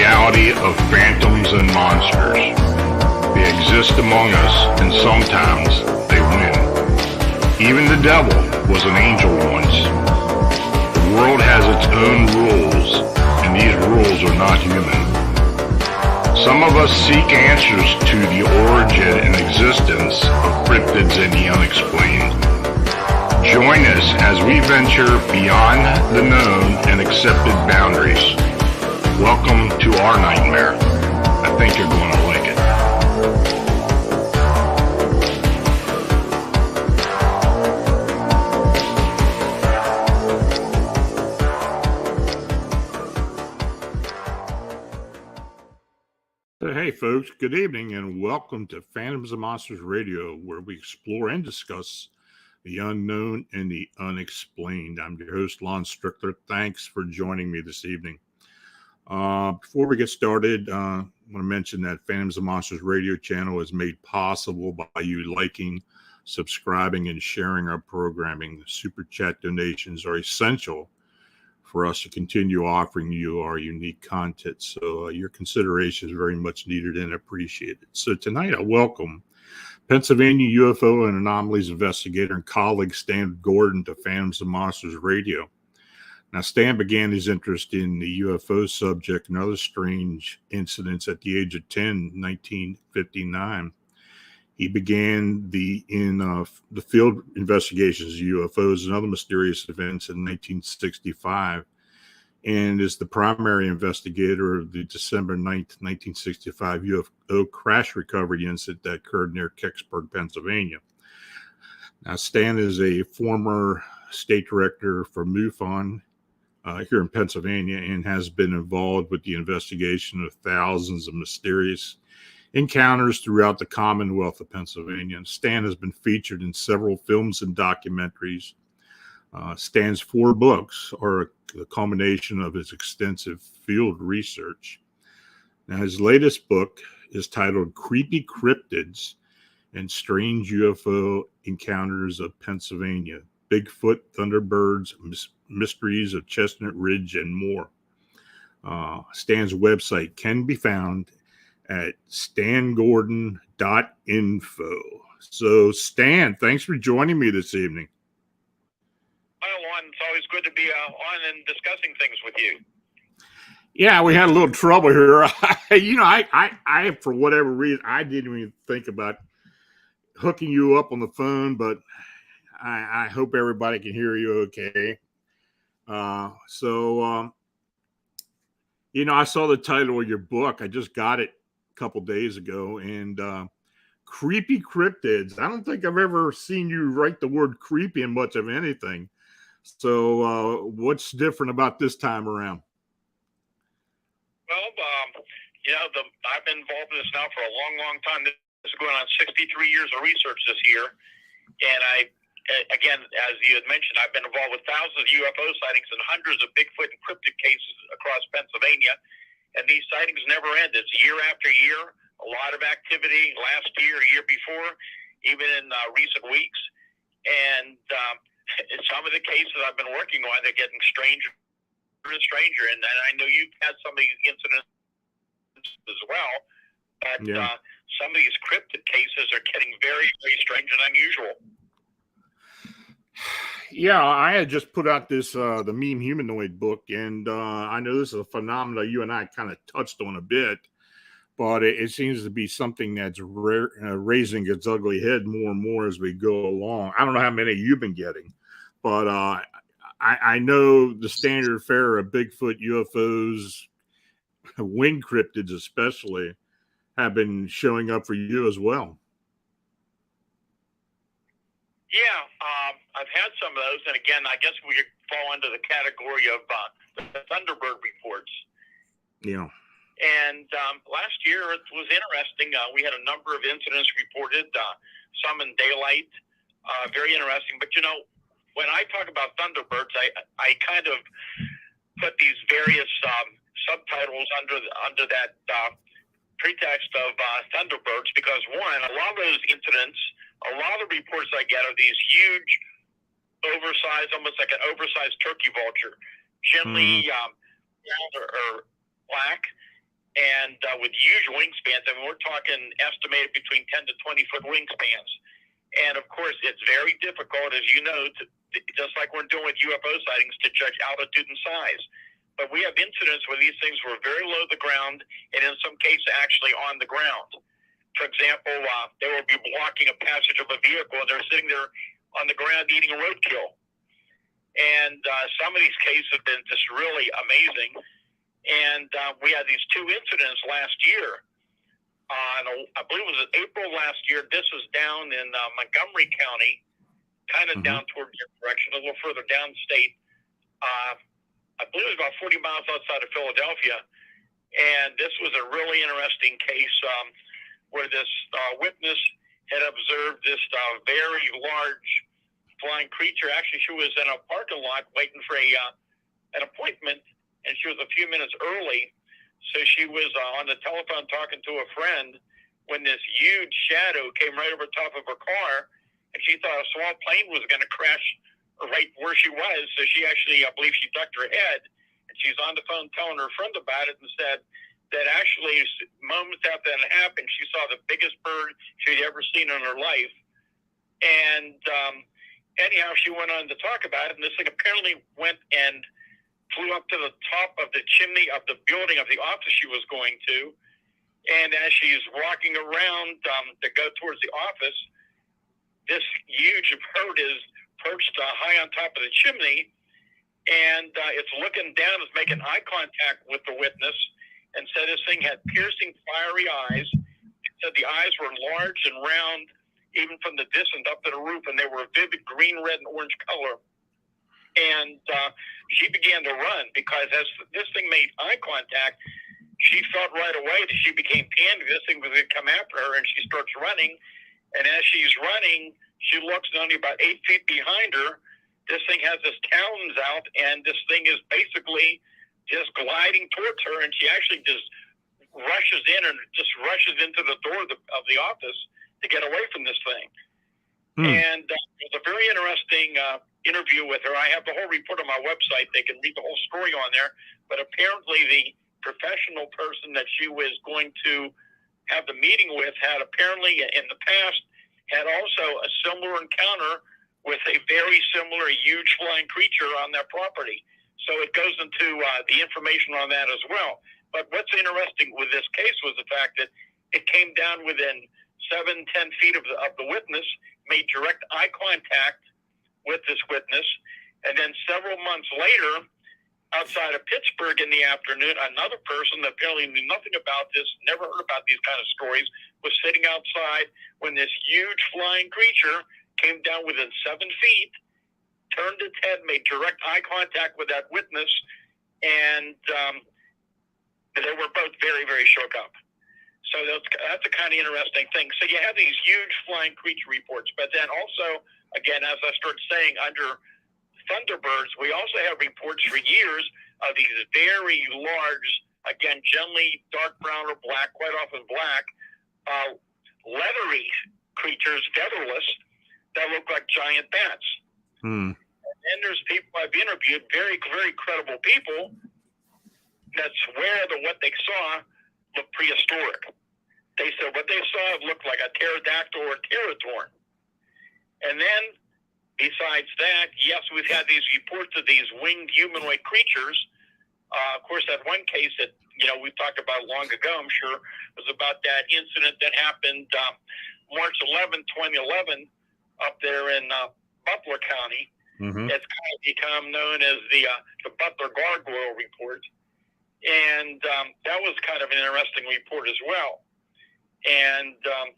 reality of phantoms and monsters. They exist among us, and sometimes they win. Even the devil was an angel once. The world has its own rules, and these rules are not human. Some of us seek answers to the origin and existence of cryptids and the unexplained. Join us as we venture beyond the known and accepted boundaries. Welcome to our nightmare. I think you're going to like it. Hey folks, good evening and welcome to Phantoms and Monsters Radio, where we explore and discuss the unknown and the unexplained. I'm your host, Lon Strickler. Thanks for joining me this evening. Before we get started, I want to mention that Phantoms and Monsters Radio channel is made possible by you liking, subscribing, and sharing our programming. Super chat donations are essential for us to continue offering you our unique content. So your consideration is very much needed and appreciated. So tonight I welcome Pennsylvania UFO and anomalies investigator and colleague Stan Gordon to Phantoms and Monsters Radio. Now, Stan began his interest in the UFO subject and other strange incidents at the age of 10 in 1959. He began the field investigations of UFOs and other mysterious events in 1965 and is the primary investigator of the December 9th, 1965 UFO crash recovery incident that occurred near Kecksburg, Pennsylvania. Now, Stan is a former state director for MUFON here in Pennsylvania and has been involved with the investigation of thousands of mysterious encounters throughout the Commonwealth of Pennsylvania. And Stan has been featured in several films and documentaries. Stan's 4 books are the culmination of his extensive field research. Now, his latest book is titled Creepy Cryptids and Strange UFO Encounters of Pennsylvania, Bigfoot, Thunderbirds, Mysteries of Chestnut Ridge, and more. Stan's website can be found at stangordon.info. So, Stan, thanks for joining me this evening. Well, Lon, it's always good to be on and discussing things with you. Yeah, we had a little trouble here. I for whatever reason, I didn't even think about hooking you up on the phone, but I hope everybody can hear you okay. I saw the title of your book. I just got it a couple days ago, and Creepy Cryptids. I don't think I've ever seen you write the word creepy in much of anything. So what's different about this time around? Well, I've been involved in this now for a long, long time. This is going on 63 years of research this year. And again, as you had mentioned, I've been involved with thousands of UFO sightings and hundreds of Bigfoot and cryptid cases across Pennsylvania. And these sightings never end. It's year after year, a lot of activity last year, year before, even in recent weeks. And some of the cases I've been working on, they're getting stranger and stranger. And I know you've had some of these incidents as well. But some of these cryptid cases are getting very, very strange and unusual. Yeah, I had just put out this the meme humanoid book, and I know this is a phenomenon you and I kind of touched on a bit, but it seems to be something that's raising its ugly head more and more as we go along. I don't know how many you've been getting, but I know the standard fare of Bigfoot, UFOs, winged cryptids especially, have been showing up for you as well. Yeah, I've had some of those, and again, I guess we fall under the category of the Thunderbird reports. Yeah. And last year it was interesting. We had a number of incidents reported, some in daylight, very interesting. But when I talk about Thunderbirds, I kind of put these various subtitles under that pretext of Thunderbirds, because one, a lot of those incidents, a lot of reports I get are these huge, oversized, almost like an oversized turkey vulture, generally brown or black, and with huge wingspans. I mean, we're talking estimated between 10 to 20-foot wingspans. And, of course, it's very difficult, as you know, just like we're doing with UFO sightings, to judge altitude and size. But we have incidents where these things were very low to the ground, and in some cases actually on the ground. For example, they would be blocking a passage of a vehicle, and they're sitting there on the ground eating a roadkill. And some of these cases have been just really amazing. And we had these two incidents last year. I believe it was in April last year. This was down in Montgomery County, kind of down toward your direction, a little further downstate. I believe it was about 40 miles outside of Philadelphia. And this was a really interesting case where this witness had observed this very large flying creature. Actually, she was in a parking lot waiting for an appointment, and she was a few minutes early. So she was on the telephone talking to a friend when this huge shadow came right over top of her car, and she thought a small plane was going to crash right where she was. So she actually, I believe she ducked her head, and she's on the phone telling her friend about it and said that actually moments after that happened, she saw the biggest bird she'd ever seen in her life. And anyhow, she went on to talk about it, and this thing apparently went and flew up to the top of the chimney of the building of the office she was going to. And as she's walking around to go towards the office, this huge bird is perched high on top of the chimney, and it's looking down, it's making eye contact with the witness, and said this thing had piercing, fiery eyes. It said the eyes were large and round, even from the distance up to the roof, and they were a vivid green, red, and orange color. And she began to run because as this thing made eye contact, she felt right away that she became panicked. This thing was going to come after her, and she starts running. And as she's running, she looks only about 8 feet behind her. This thing has its talons out, and this thing is basically just gliding towards her. And she actually just rushes in and just rushes into the door of the office to get away from this thing. And it was a very interesting interview with her. I have the whole report on my website. They can read the whole story on there. But apparently the professional person that she was going to have the meeting with had apparently in the past had also a similar encounter with a very similar huge flying creature on that property. So it goes into the information on that as well. But what's interesting with this case was the fact that it came down within 7-10 feet of the witness, made direct eye contact with this witness, and then several months later, outside of Pittsburgh in the afternoon, another person that apparently knew nothing about this, never heard about these kind of stories, was sitting outside when this huge flying creature came down within 7 feet, turned its head, made direct eye contact with that witness, and they were both very, very shook up. So that's a kind of interesting thing. So you have these huge flying creature reports, but then also, again, as I started saying, under Thunderbirds, we also have reports for years of these very large, again, generally dark brown or black, quite often black, leathery creatures, featherless, that look like giant bats. And then there's people I've interviewed, very, very credible people, that swear that what they saw looked prehistoric. They said what they saw looked like a pterodactyl or a pterotorn. And then, besides that, yes, we've had these reports of these winged humanoid creatures. Of course, that one case that, we've talked about long ago, I'm sure, was about that incident that happened March 11, 2011, up there in Butler County. It's kind of become known as the Butler gargoyle report. And that was kind of an interesting report as well. And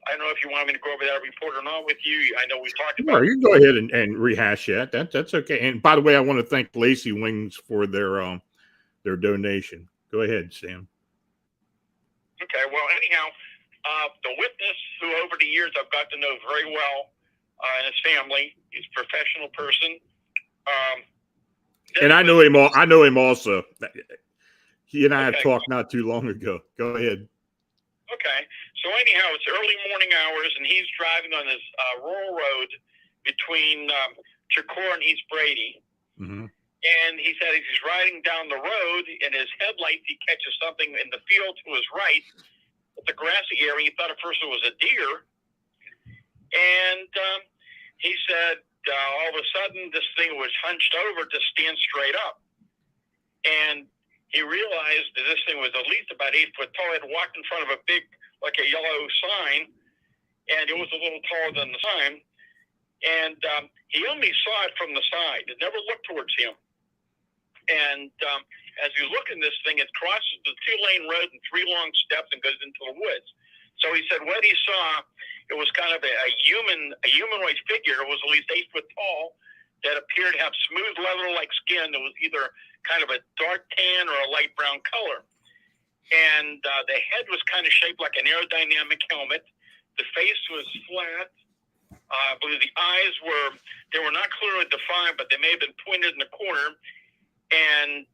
I don't know if you want me to go over that report or not with you. I know we talked about it. You can go ahead and rehash that. That's okay. And by the way, I want to thank Lacey Wings for their donation. Go ahead, Sam. Okay. Well, anyhow, the witness who over the years I've got to know very well, and his family, he's a professional person. And I know him all. I know him also. He and I have talked not too long ago. Go ahead. Okay. So anyhow, it's early morning hours, and he's driving on this rural road between Chicor and East Brady. And he said as he's riding down the road, in his headlights, he catches something in the field to his right, at the grassy area. He thought at first it was a deer. And he said all of a sudden this thing was hunched over to stand straight up. And he realized that this thing was at least about 8 foot tall. It walked in front of a big, like a yellow sign, and it was a little taller than the sign. And he only saw it from the side. It never looked towards him. And as you look in this thing, it crosses the 2-lane road and 3 long steps and goes into the woods. So he said what he saw, it was kind of a humanoid figure. It was at least 8 foot tall that appeared to have smooth leather-like skin. It was either kind of a dark tan or a light brown color. And the head was kind of shaped like an aerodynamic helmet. The face was flat. I believe the eyes were not clearly defined, but they may have been pointed in the corner. And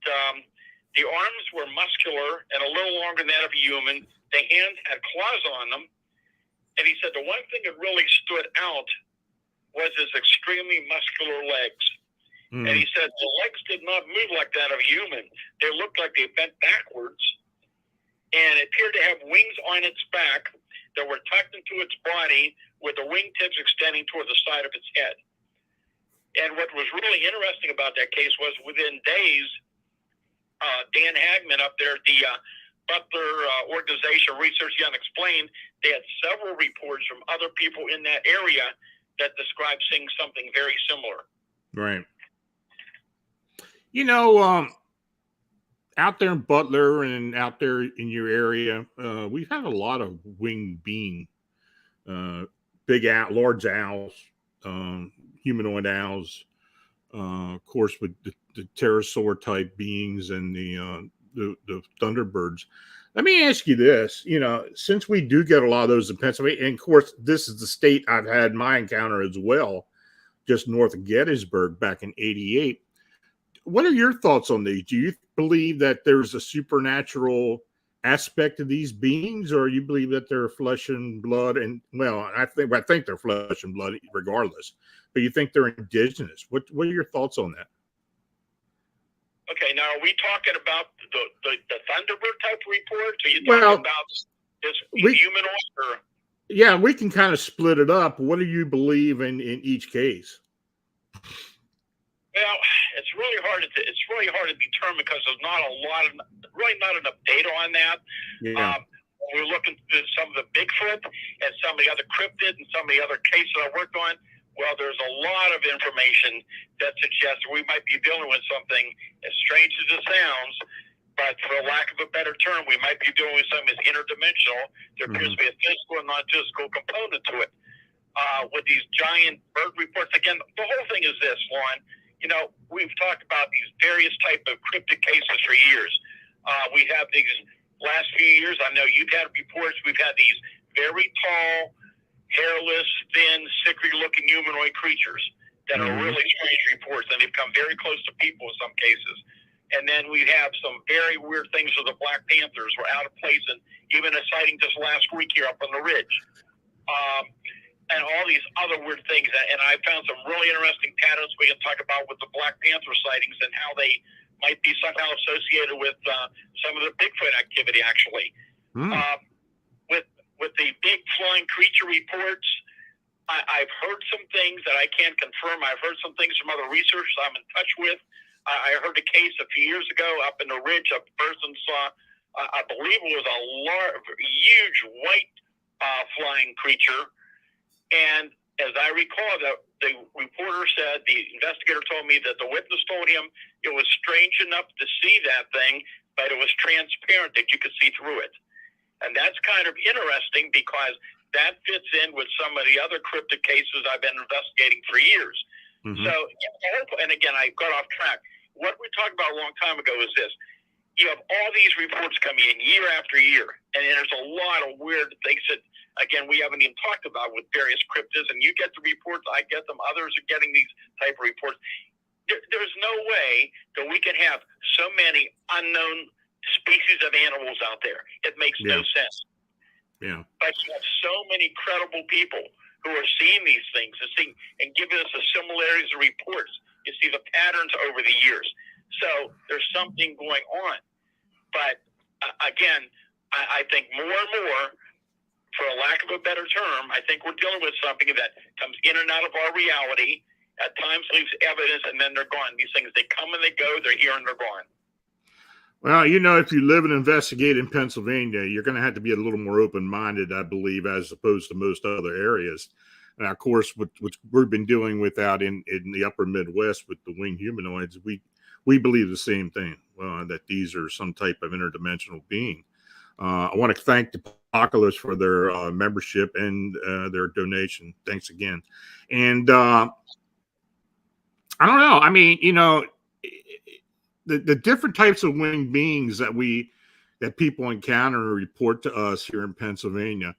the arms were muscular and a little longer than that of a human. The hands had claws on them. And he said the one thing that really stood out was his extremely muscular legs. Mm. And he said the legs did not move like that of a human. They looked like they bent backwards. And it appeared to have wings on its back that were tucked into its body with the wingtips extending toward the side of its head. And what was really interesting about that case was within days, Dan Hagman up there at the Butler organization, Research the Unexplained, they had several reports from other people in that area that described seeing something very similar. Right. You know, out there in Butler and out there in your area, we've had a lot of winged being, large owls, humanoid owls, of course, with the pterosaur type beings and the Thunderbirds. Let me ask you this, since we do get a lot of those in Pennsylvania, and of course, this is the state I've had my encounter as well, just north of Gettysburg back in '88. What are your thoughts on these? Do you believe that there's a supernatural aspect of these beings, or you believe that they're flesh and blood? And well, I think they're flesh and blood regardless, but you think they're indigenous. What are your thoughts on that? Okay, now are we talking about the Thunderbird type report? Are you talking about this humanoid? Or? Yeah, we can kind of split it up. What do you believe in each case? Well, it's really hard to determine because there's really not enough data on that. Yeah. When we're looking at some of the Bigfoot and some of the other cryptids and some of the other cases I worked on, well, there's a lot of information that suggests we might be dealing with something as strange as it sounds, but for lack of a better term, we might be dealing with something that's interdimensional. There appears to be a physical and non-physical component to it. With these giant bird reports, again, the whole thing is this, Lon. We've talked about these various type of cryptid cases for years. We have these last few years. I know you've had reports. We've had these very tall, hairless, thin, sickly-looking humanoid creatures that are really strange reports, and they've come very close to people in some cases. And then we have some very weird things with the black panthers were out of place, and even a sighting just last week here up on the ridge. And all these other weird things. And I found some really interesting patterns we can talk about with the Black Panther sightings and how they might be somehow associated with some of the Bigfoot activity, actually. With the big flying creature reports, I've heard some things that I can't confirm. I've heard some things from other researchers I'm in touch with. I heard a case a few years ago up in the ridge. A person saw, I believe it was a huge white flying creature. And as I recall, the reporter said, the investigator told me that the witness told him it was strange enough to see that thing, but it was transparent that you could see through it. And that's kind of interesting because that fits in with some of the other cryptid cases I've been investigating for years. So, and again, I got off track. What we talked about a long time ago is this. You have all these reports coming in year after year, and there's a lot of weird things that, again, we haven't even talked about with various cryptids, and you get the reports, I get them, others are getting these type of reports. There's no way that we can have so many unknown species of animals out there. It makes no sense. Yeah. But you have so many credible people who are seeing these things and giving us the similarities of reports You see the patterns over the years. So there's something going on. But again, I think more and more, for a lack of a better term, I think we're dealing with something that comes in and out of our reality, at times leaves evidence, and then they're gone. These things, they come and they go, they're here and they're gone. Well, you know, if you live and investigate in Pennsylvania, you're going to have to be a little more open-minded, I believe, as opposed to most other areas. And of course, what we've been dealing with out in the upper Midwest with the winged humanoids, we believe the same thing, that these are some type of interdimensional being. I want to thank the Oculus for their membership and their donation. Thanks again. And I don't know. I mean, you know, the different types of winged beings that people encounter and report to us here in Pennsylvania,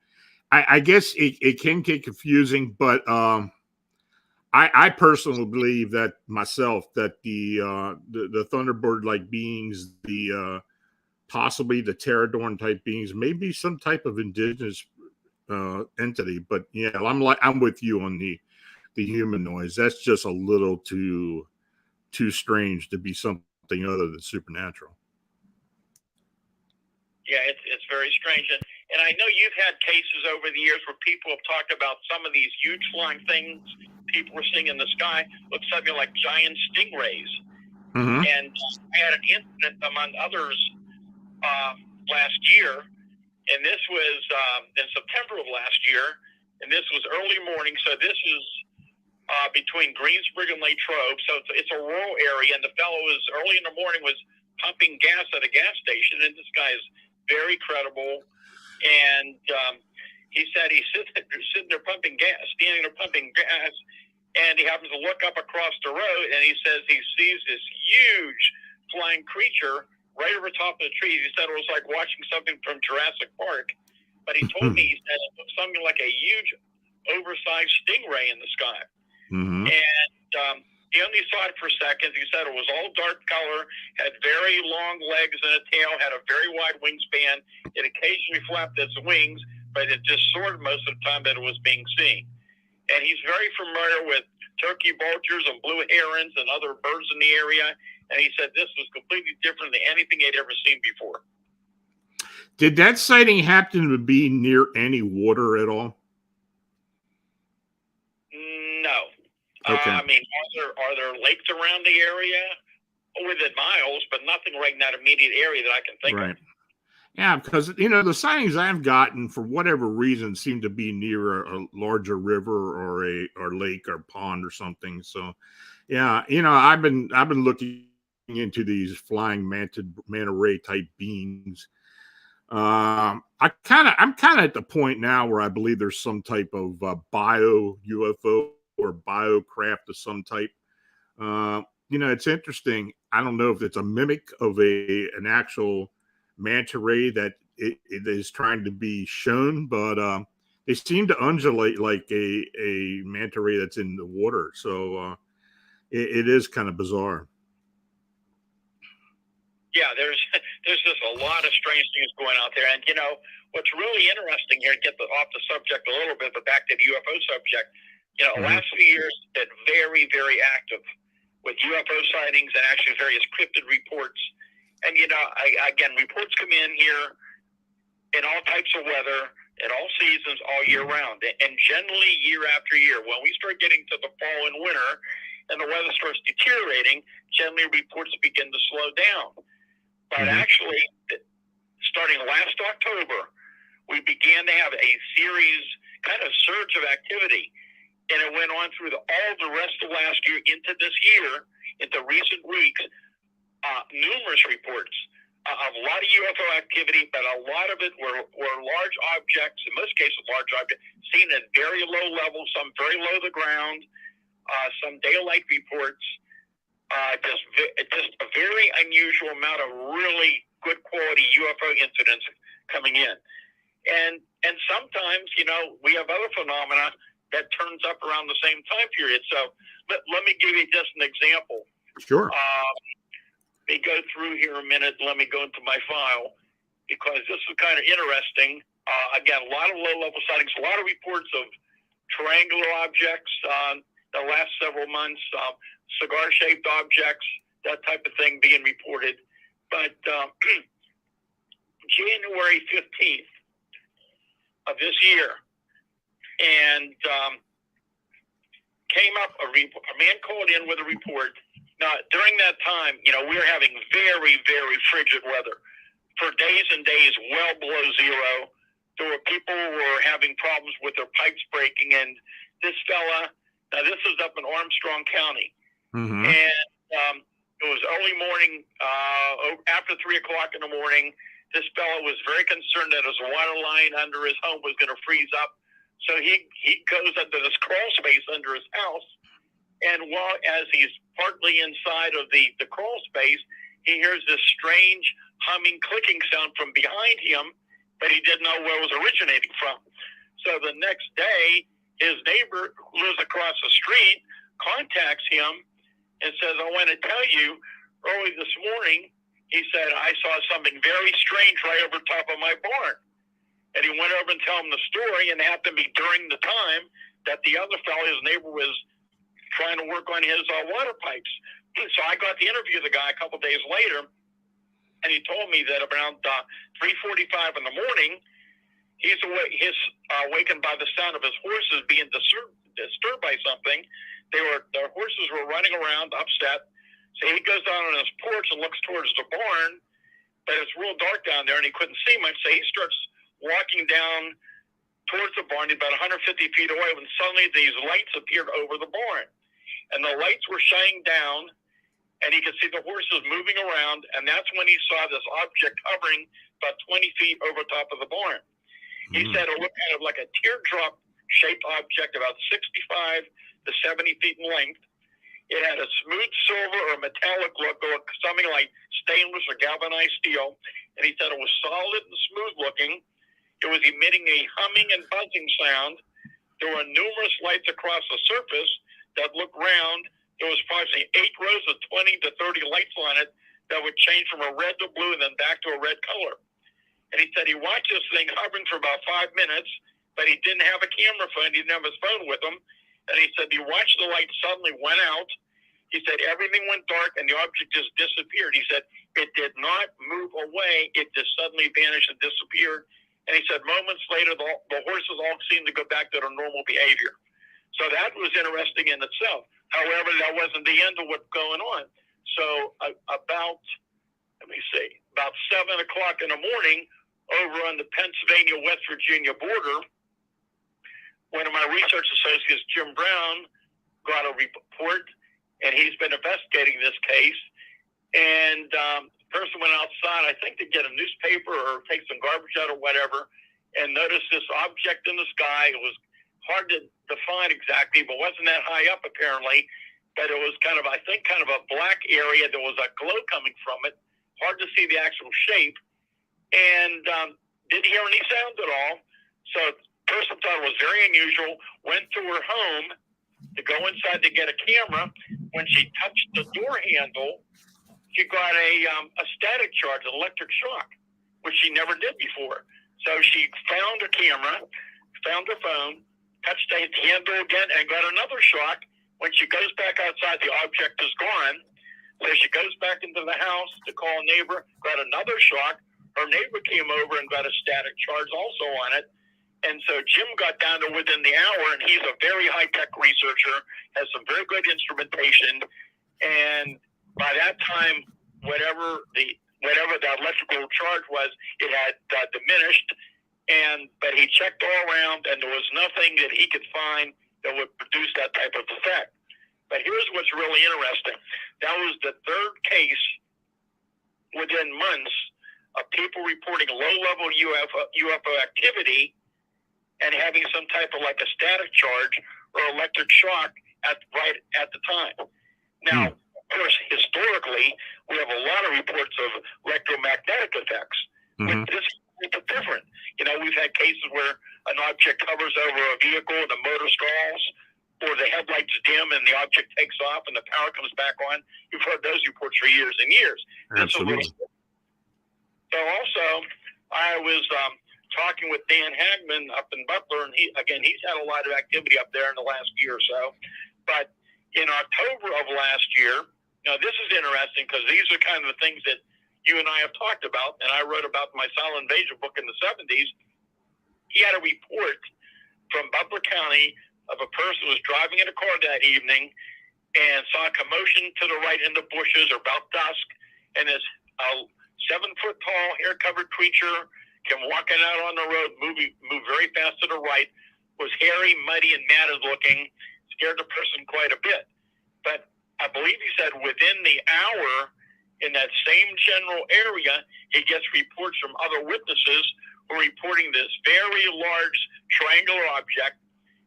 I guess it can get confusing, but I personally believe that myself that the Thunderbird like beings, possibly the Pterodorn type beings, maybe some type of indigenous entity. But yeah, I'm with you on the humanoids. That's just a little too strange to be something other than supernatural. Yeah, it's very strange. And I know you've had cases over the years where people have talked about some of these huge flying things people were seeing in the sky, look something like giant stingrays. Mm-hmm. And I had an incident, among others, last year, and this was in September of last year, and this was early morning, so this is between Greensburg and Latrobe, so it's a rural area, and the fellow was, early in the morning, was pumping gas at a gas station, and this guy is very credible, and he said he's sitting there pumping gas, standing there pumping gas, and he happens to look up across the road, and he says he sees this huge flying creature right over top of the tree. He said it was like watching something from Jurassic Park, but he told me, he said it looked something like a huge, oversized stingray in the sky. Mm-hmm. And he only saw it for seconds. He said it was all dark color, had very long legs and a tail, had a very wide wingspan. It occasionally flapped its wings, but it just soared most of the time that it was being seen. And he's very familiar with turkey vultures and blue herons and other birds in the area. And he said this was completely different than anything he'd ever seen before. Did that sighting happen to be near any water at all? No. Okay. I mean, are there lakes around the area? Within miles, but nothing right in that immediate area that I can think of. Yeah, because, you know, the sightings I've gotten, for whatever reason, seem to be near a larger river or lake or pond or something. So, yeah, you know, I've been looking into these flying manta ray type beings. I'm kind of at the point now where I believe there's some type of bio UFO or bio craft of some type. You know, it's interesting. I don't know if it's a mimic of an actual manta ray that it is trying to be shown, but they seem to undulate like a manta ray that's in the water. So it is kind of bizarre. Yeah, there's just a lot of strange things going out there. And, you know, what's really interesting here, get off the subject a little bit, but back to the UFO subject, you know, last few years been very, very active with UFO sightings and actually various cryptid reports. And, you know, again, reports come in here in all types of weather, in all seasons, all year round. And generally, year after year, when we start getting to the fall and winter and the weather starts deteriorating, generally reports begin to slow down. But actually, starting last October, we began to have a series, kind of surge of activity. And it went on through all the rest of last year into this year, into recent weeks, numerous reports of a lot of UFO activity, but a lot of it were large objects, in most cases large objects, seen at very low levels, some very low to the ground, some daylight reports. Just a very unusual amount of really good quality UFO incidents coming in. And sometimes, you know, we have other phenomena that turns up around the same time period. So let me give you just an example. Sure. Let me go through here a minute. Let me go into my file because this is kind of interesting. Again, a lot of low-level sightings, a lot of reports of triangular objects the last several months, cigar-shaped objects, that type of thing being reported. But January 15th of this year, and came up, a man called in with a report. Now, during that time, we were having very, very frigid weather. For days and days, well below zero. There were people who were having problems with their pipes breaking, and this fella, now this is up in Armstrong County, and it was early morning, after 3 o'clock in the morning. This fella was very concerned that his water line under his home was going to freeze up, so he goes into this crawl space under his house, and as he's partly inside of the crawl space, he hears this strange humming, clicking sound from behind him, but he didn't know where it was originating from. So the next day, his neighbor who lives across the street contacts him and says, I want to tell you, early this morning, he said, I saw something very strange right over top of my barn. And he went over and told him the story, and it happened to be during the time that the other fellow, his neighbor, was trying to work on his water pipes. So I got to interview the guy a couple days later, and he told me that around 3:45 in the morning, he's awakened by the sound of his horses being disturbed by something. Their horses were running around, upset. So he goes down on his porch and looks towards the barn, but it's real dark down there, and he couldn't see much. So he starts walking down towards the barn, about 150 feet away, when suddenly these lights appeared over the barn, and the lights were shining down, and he could see the horses moving around, and that's when he saw this object hovering about 20 feet over top of the barn. He said it looked kind of like a teardrop-shaped object, about 65 to 70 feet in length. It had a smooth silver or metallic look, or something like stainless or galvanized steel, and he said it was solid and smooth-looking. It was emitting a humming and buzzing sound. There were numerous lights across the surface that looked round. There was approximately 8 rows of 20 to 30 lights on it that would change from a red to blue and then back to a red color. And he said he watched this thing hovering for about 5 minutes, but he didn't have a camera phone. He didn't have his phone with him. And he said he watched the light suddenly went out. He said everything went dark and the object just disappeared. He said it did not move away. It just suddenly vanished and disappeared. And he said moments later, the horses all seemed to go back to their normal behavior. So that was interesting in itself. However, that wasn't the end of what's going on. So about 7 o'clock in the morning, over on the Pennsylvania-West Virginia border, one of my research associates, Jim Brown, got a report, and he's been investigating this case. And the person went outside, I think, to get a newspaper or take some garbage out or whatever, and noticed this object in the sky. It was hard to define exactly, but wasn't that high up apparently. But it was kind of a black area. There was a glow coming from it. Hard to see the actual shape. And didn't hear any sound at all. So the person thought it was very unusual, went to her home to go inside to get a camera. When she touched the door handle, she got a static charge, an electric shock, which she never did before. So she found a camera, found her phone, touched the handle again, and got another shock. When she goes back outside, the object is gone. So she goes back into the house to call a neighbor, got another shock. Her neighbor came over and got a static charge also on it. And so Jim got down to within the hour, and he's a very high-tech researcher, has some very good instrumentation. And by that time, whatever the electrical charge was, it had diminished. But he checked all around, and there was nothing that he could find that would produce that type of effect. But here's what's really interesting. That was the third case within months of people reporting low-level UFO activity and having some type of like a static charge or electric shock right at the time. Now, of course, historically, we have a lot of reports of electromagnetic effects. But this is different. We've had cases where an object hovers over a vehicle and the motor stalls, or the headlights dim and the object takes off and the power comes back on. You've heard those reports for years and years. Absolutely. So also, I was talking with Dan Hagman up in Butler, and he's had a lot of activity up there in the last year or so. But in October of last year, now this is interesting because these are kind of the things that you and I have talked about, and I wrote about in my Silent Invasion book in the 70s. He had a report from Butler County of a person who was driving in a car that evening and saw a commotion to the right in the bushes or about dusk, and this 7-foot tall, hair-covered creature came walking out on the road, moved very fast to the right, was hairy, muddy, and matted looking, scared the person quite a bit. But I believe he said within the hour, in that same general area, he gets reports from other witnesses who are reporting this very large triangular object.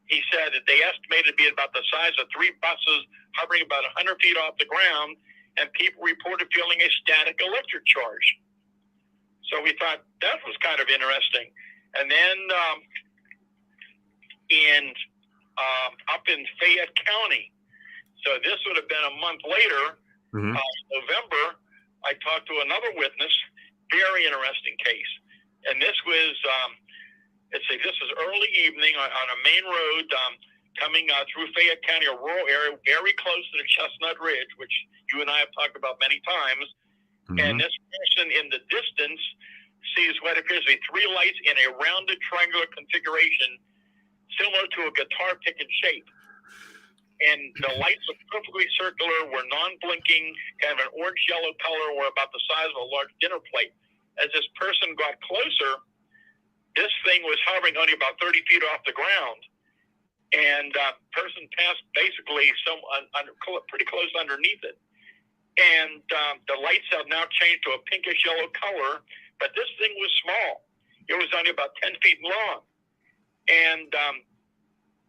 He said that they estimated it to be about the size of 3 buses hovering about 100 feet off the ground, and people reported feeling a static electric charge. So we thought that was kind of interesting. And then up in Fayette County, so this would have been a month later, November, I talked to another witness, very interesting case. And this was, this is early evening on a main road coming through Fayette County, a rural area, very close to the Chestnut Ridge, which you and I have talked about many times. And this person in the distance sees what appears to be 3 lights in a rounded triangular configuration, similar to a guitar pick in shape. And the lights were perfectly circular, were non-blinking, kind of an orange-yellow color, were about the size of a large dinner plate. As this person got closer, this thing was hovering only about 30 feet off the ground. And person passed basically pretty close underneath it. And the lights have now changed to a pinkish yellow color, but this thing was small. It was only about 10 feet long. And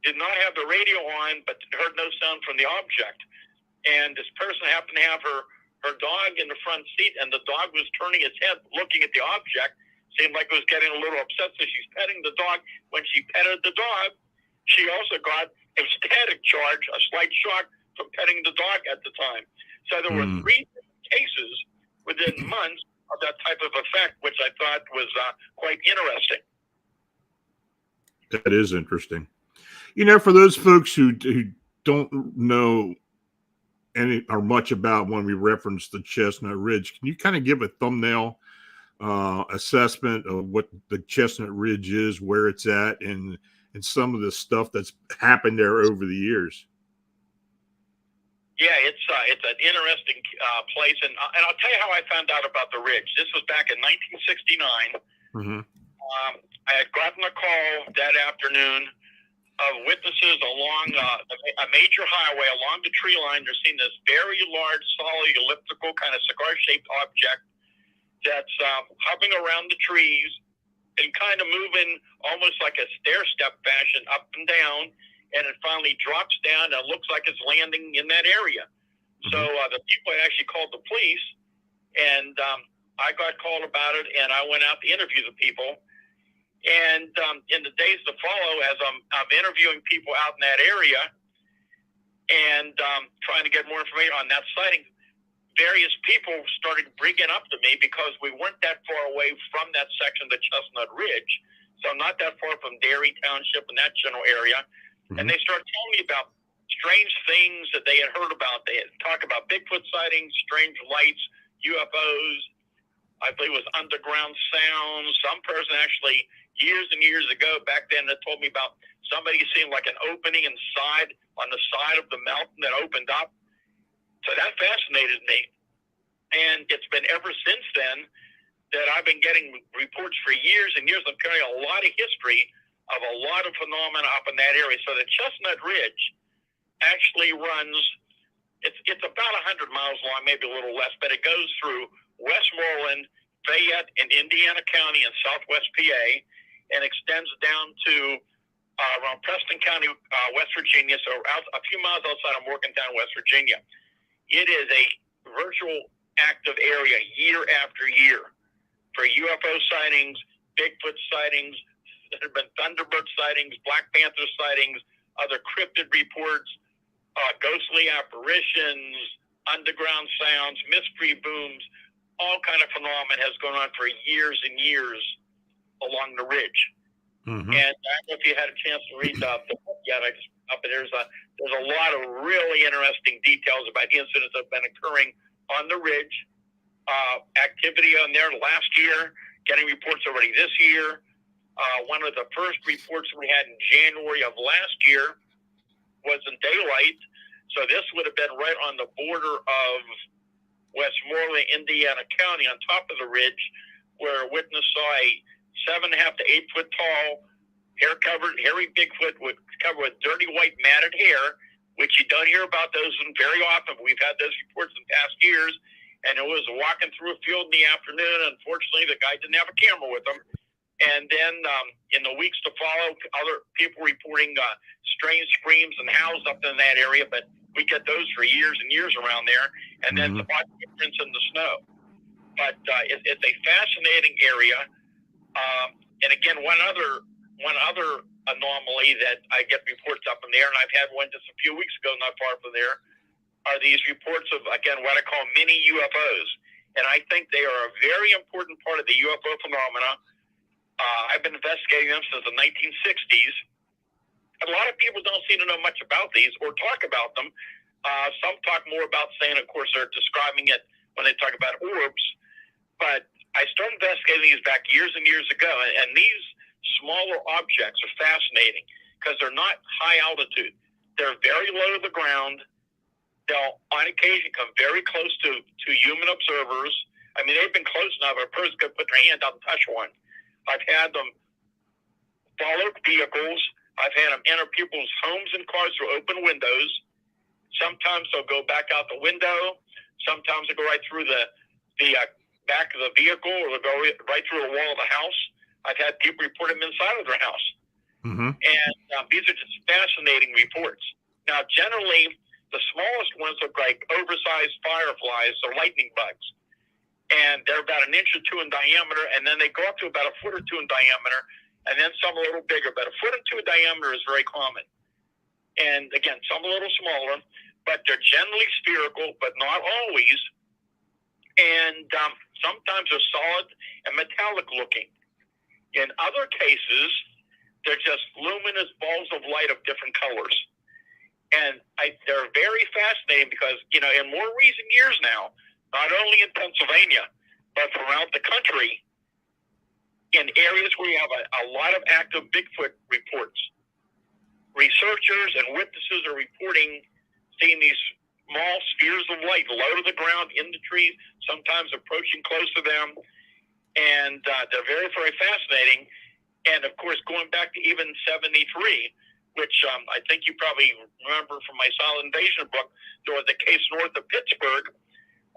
did not have the radio on, but heard no sound from the object. And this person happened to have her dog in the front seat, and the dog was turning its head, looking at the object. Seemed like it was getting a little upset, so she's petting the dog. When she petted the dog, she also got a static charge, a slight shock from petting the dog at the time. So there were 3 cases within months of that type of effect, which I thought was quite interesting. That is interesting. You know, for those folks who don't know any or much about when we reference the Chestnut Ridge, can you kind of give a thumbnail assessment of what the Chestnut Ridge is, where it's at, and some of the stuff that's happened there over the years? Yeah, it's an interesting place, and I'll tell you how I found out about the ridge. This was back in 1969. I had gotten a call that afternoon of witnesses along a major highway along the tree line. They're seeing this very large, solid, elliptical, kind of cigar-shaped object that's hopping around the trees and kind of moving almost like a stair-step fashion up and down, and it finally drops down and it looks like it's landing in that area. So the people had actually called the police, and I got called about it, and I went out to interview the people. And in the days to follow, as I'm interviewing people out in that area and trying to get more information on that sighting, various people started bringing up to me because we weren't that far away from that section of the Chestnut Ridge, so not that far from Dairy Township and that general area. And they started telling me about strange things that they had heard about. They had talked about Bigfoot sightings, strange lights, UFOs. I believe it was underground sounds. Some person actually, years and years ago, back then, that told me about somebody seeing like an opening on the side of the mountain that opened up. So that fascinated me. And it's been ever since then that I've been getting reports for years and years. I'm carrying a lot of history of a lot of phenomena up in that area. So the Chestnut Ridge actually runs, it's about 100 miles long, maybe a little less, but it goes through Westmoreland, Fayette, and Indiana County in southwest PA, and extends down to around Preston County, West Virginia, so a few miles outside of Morgantown, West Virginia. It is a virtual active area year after year for UFO sightings, Bigfoot sightings. There have been Thunderbird sightings, Black Panther sightings, other cryptid reports, ghostly apparitions, underground sounds, mystery booms. All kind of phenomenon has gone on for years and years along the ridge. And I don't know if you had a chance to read the book yet. There's there's a lot of really interesting details about incidents that have been occurring on the ridge. Activity on there last year, getting reports already this year. One of the first reports we had in January of last year was in daylight. So this would have been right on the border of Westmoreland, Indiana County, on top of the ridge, where a witness saw a 7.5 to 8 foot tall, hair-covered, hairy Bigfoot covered with dirty white matted hair, which you don't hear about those very often. We've had those reports in past years, and it was walking through a field in the afternoon. Unfortunately, the guy didn't have a camera with him. And then in the weeks to follow, other people reporting strange screams and howls up in that area, but we get those for years and years around there. And then the body footprints in the snow. But it's a fascinating area. And again, one other anomaly that I get reports up in there, and I've had one just a few weeks ago, not far from there, are these reports of, again, what I call mini UFOs. And I think they are a very important part of the UFO phenomena. I've been investigating them since the 1960s. A lot of people don't seem to know much about these or talk about them. Some talk more about saying, of course, they're describing it when they talk about orbs. But I started investigating these back years and years ago, and these smaller objects are fascinating because they're not high altitude. They're very low to the ground. They'll, on occasion, come very close to human observers. I mean, they've been close enough a person could put their hand out and touch one. I've had them follow vehicles. I've had them enter people's homes and cars through open windows. Sometimes they'll go back out the window. Sometimes they'll go right through the back of the vehicle, or they'll go right through the wall of the house. I've had people report them inside of their house. And these are just fascinating reports. Now, generally, the smallest ones look like oversized fireflies or lightning bugs. And they're about 1 inch or 2 in diameter, and then they go up to about 1 foot or 2 in diameter, and then some a little bigger. But 1 foot or 2 in diameter is very common. And again, some a little smaller, but they're generally spherical, but not always. And sometimes they're solid and metallic looking. In other cases, they're just luminous balls of light of different colors. And they're very fascinating because, you know, in more recent years now, not only in Pennsylvania, but throughout the country, in areas where you have a lot of active Bigfoot reports, researchers and witnesses are reporting seeing these small spheres of light low to the ground in the trees, sometimes approaching close to them. And they're very, very fascinating. And, of course, going back to even 73, which I think you probably remember from my Silent Invasion book, there was a case north of Pittsburgh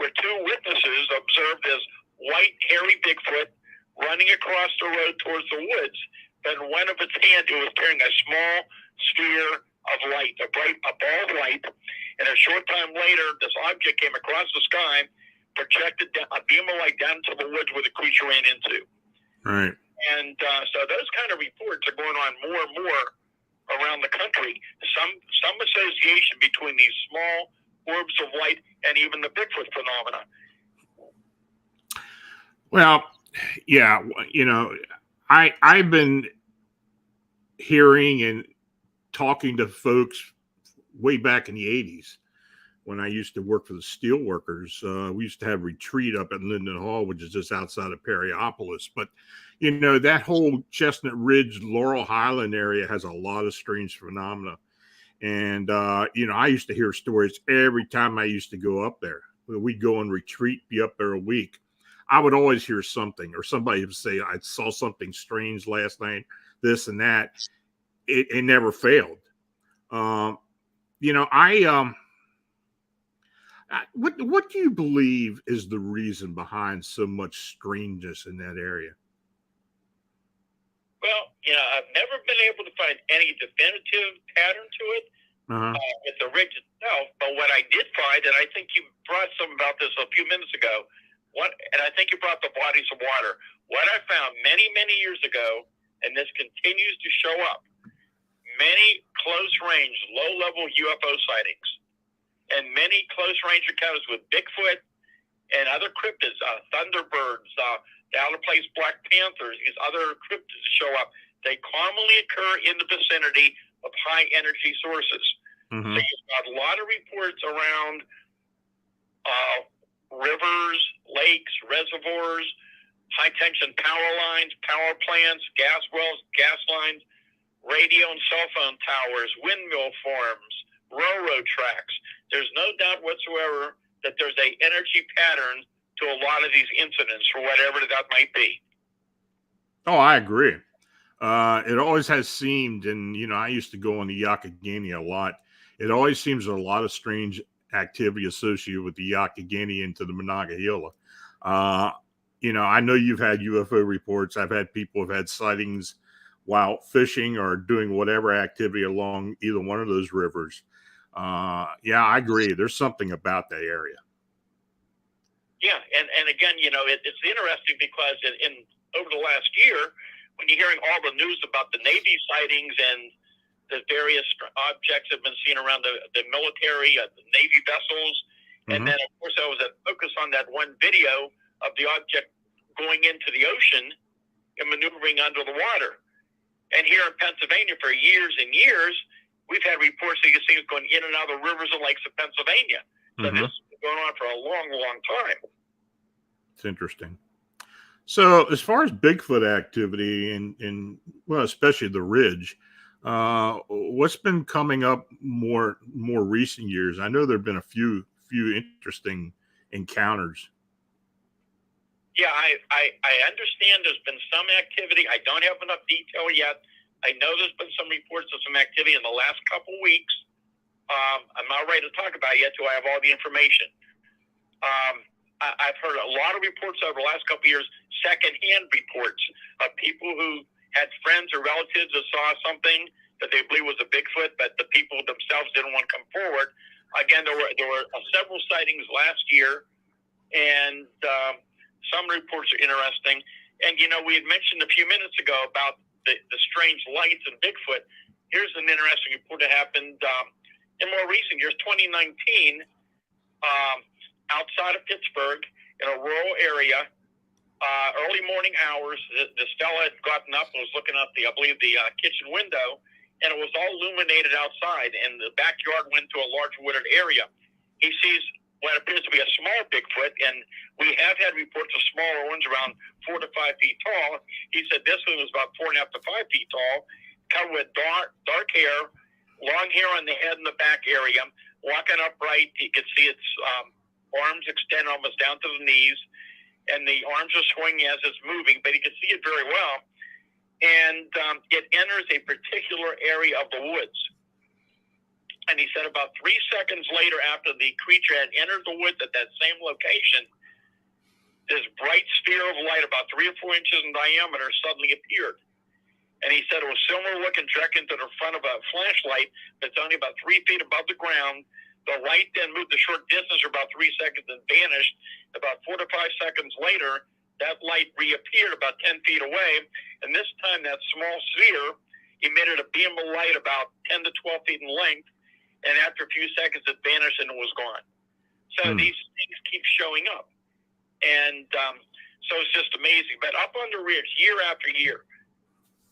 where 2 witnesses observed this white, hairy Bigfoot running across the road towards the woods. But in one of its hands, it was carrying a small sphere of light, a ball of light. And a short time later, this object came across the sky, projected a beam of light down into the woods where the creature ran into. Right. And so those kind of reports are going on more and more around the country. Some association between these small orbs of light and even the Bigfoot phenomena. Well, yeah, you know, I've been hearing and talking to folks way back in the 80s when I used to work for the steelworkers. We used to have retreat up at Linden Hall, which is just outside of Perryopolis. But, you know, that whole Chestnut Ridge, Laurel Highland area has a lot of strange phenomena. And, you know, I used to hear stories every time I used to go up there. We'd go on retreat, be up there a week. I would always hear something, or somebody would say, I saw something strange last night, this and that. It never failed. You know, what do you believe is the reason behind so much strangeness in that area? Well, you know, I've never been able to find any definitive pattern to it with the ridge itself. But what I did find, and I think you brought some about this a few minutes ago, and I think you brought the bodies of water. What I found many, many years ago, and this continues to show up, many close-range, low-level UFO sightings, and many close-range encounters with Bigfoot and other cryptids, Thunderbirds, the outer-place black panthers, these other cryptids that show up. They commonly occur in the vicinity of high-energy sources. Mm-hmm. So you've got a lot of reports around rivers, lakes, reservoirs, high-tension power lines, power plants, gas wells, gas lines, radio and cell phone towers, windmill farms, railroad tracks. There's no doubt whatsoever that there's a energy pattern to a lot of these incidents, for whatever that might be. Oh, I agree. It always has seemed, and I used to go on the Yakagani a lot. It always seems there's a lot of strange activity associated with the Yakagani into the Monongahela. I know you've had UFO reports. I've had people have had sightings while fishing or doing whatever activity along either one of those rivers. Yeah, I agree. There's something about that area. Yeah, and again, it's interesting because in over the last year, when you're hearing all the news about the Navy sightings and the various objects that have been seen around the military, the Navy vessels, and then, of course, I was focused on that one video of the object going into the ocean and maneuvering under the water. And here in Pennsylvania, for years and years, we've had reports that you see it going in and out of the rivers and lakes of Pennsylvania. So this has been going on for a long, long time. It's interesting. So as far as Bigfoot activity and well, especially the Ridge, what's been coming up more recent years? I know there've been a few interesting encounters. Yeah, I understand there's been some activity. I don't have enough detail yet. I know there's been some reports of some activity in the last couple weeks. I'm not ready to talk about it yet till I have all the information. I've heard a lot of reports over the last couple of years, secondhand reports of people who had friends or relatives that saw something that they believe was a Bigfoot, but the people themselves didn't want to come forward. Again, there were several sightings last year, and some reports are interesting. And, we had mentioned a few minutes ago about the strange lights in Bigfoot. Here's an interesting report that happened in more recent years, 2019, outside of Pittsburgh, in a rural area, early morning hours. This fella had gotten up and was looking out the kitchen window, and it was all illuminated outside, and the backyard went to a large wooded area. He sees what appears to be a small Bigfoot, and we have had reports of smaller ones around 4 to 5 feet tall. He said this one was about 4.5 to 5 feet tall, covered with dark hair, long hair on the head and the back area, walking upright. You could see its arms extend almost down to the knees, and the arms are swinging as it's moving, but you can see it very well. And it enters a particular area of the woods. And he said about 3 seconds later, after the creature had entered the woods at that same location, this bright sphere of light about 3 or 4 inches in diameter suddenly appeared. And he said it was similar looking, directed to the front of a flashlight that's only about 3 feet above the ground. The light then moved a short distance for about 3 seconds and vanished. About 4 to 5 seconds later, that light reappeared about 10 feet away. And this time, that small sphere emitted a beam of light about 10 to 12 feet in length. And after a few seconds, it vanished and it was gone. So these things keep showing up. And so it's just amazing. But up on the ridge, year after year,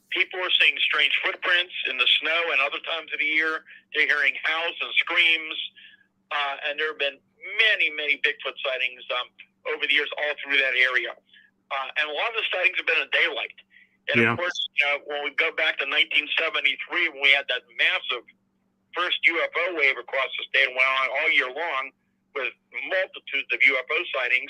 people are seeing strange footprints in the snow, and other times of the year, they're hearing howls and screams. And there have been many, many Bigfoot sightings over the years all through that area. And a lot of the sightings have been in daylight. And, of course, when we go back to 1973, when we had that massive first UFO wave across the state and went on all year long with multitudes of UFO sightings.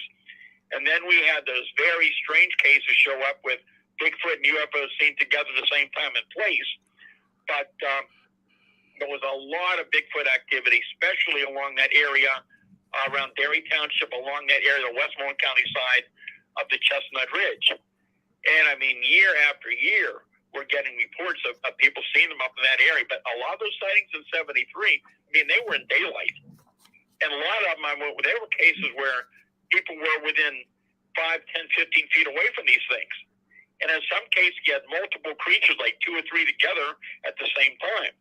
And then we had those very strange cases show up with Bigfoot and UFOs seen together at the same time and place. But there was a lot of Bigfoot activity, especially along that area around Derry Township, along that area, the Westmoreland County side of the Chestnut Ridge. And, I mean, year after year, we're getting reports of people seeing them up in that area. But a lot of those sightings in 73, I mean, they were in daylight. And a lot of them, they were cases where people were within 5, 10, 15 feet away from these things. And in some cases, you had multiple creatures, like 2 or 3 together at the same time.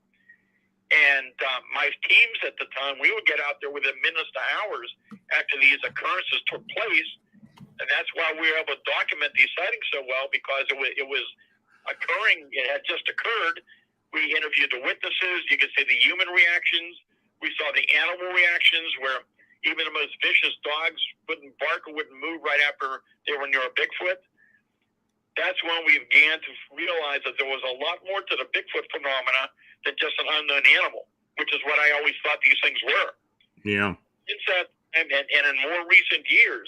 And my teams at the time, we would get out there within minutes to hours after these occurrences took place. And that's why we were able to document these sightings so well, because it was occurring, it had just occurred. We interviewed the witnesses. You could see the human reactions. We saw the animal reactions where even the most vicious dogs wouldn't bark or wouldn't move right after they were near a Bigfoot. That's when we began to realize that there was a lot more to the Bigfoot phenomena than just an unknown animal, which is what I always thought these things were. Yeah. Since that, and in more recent years,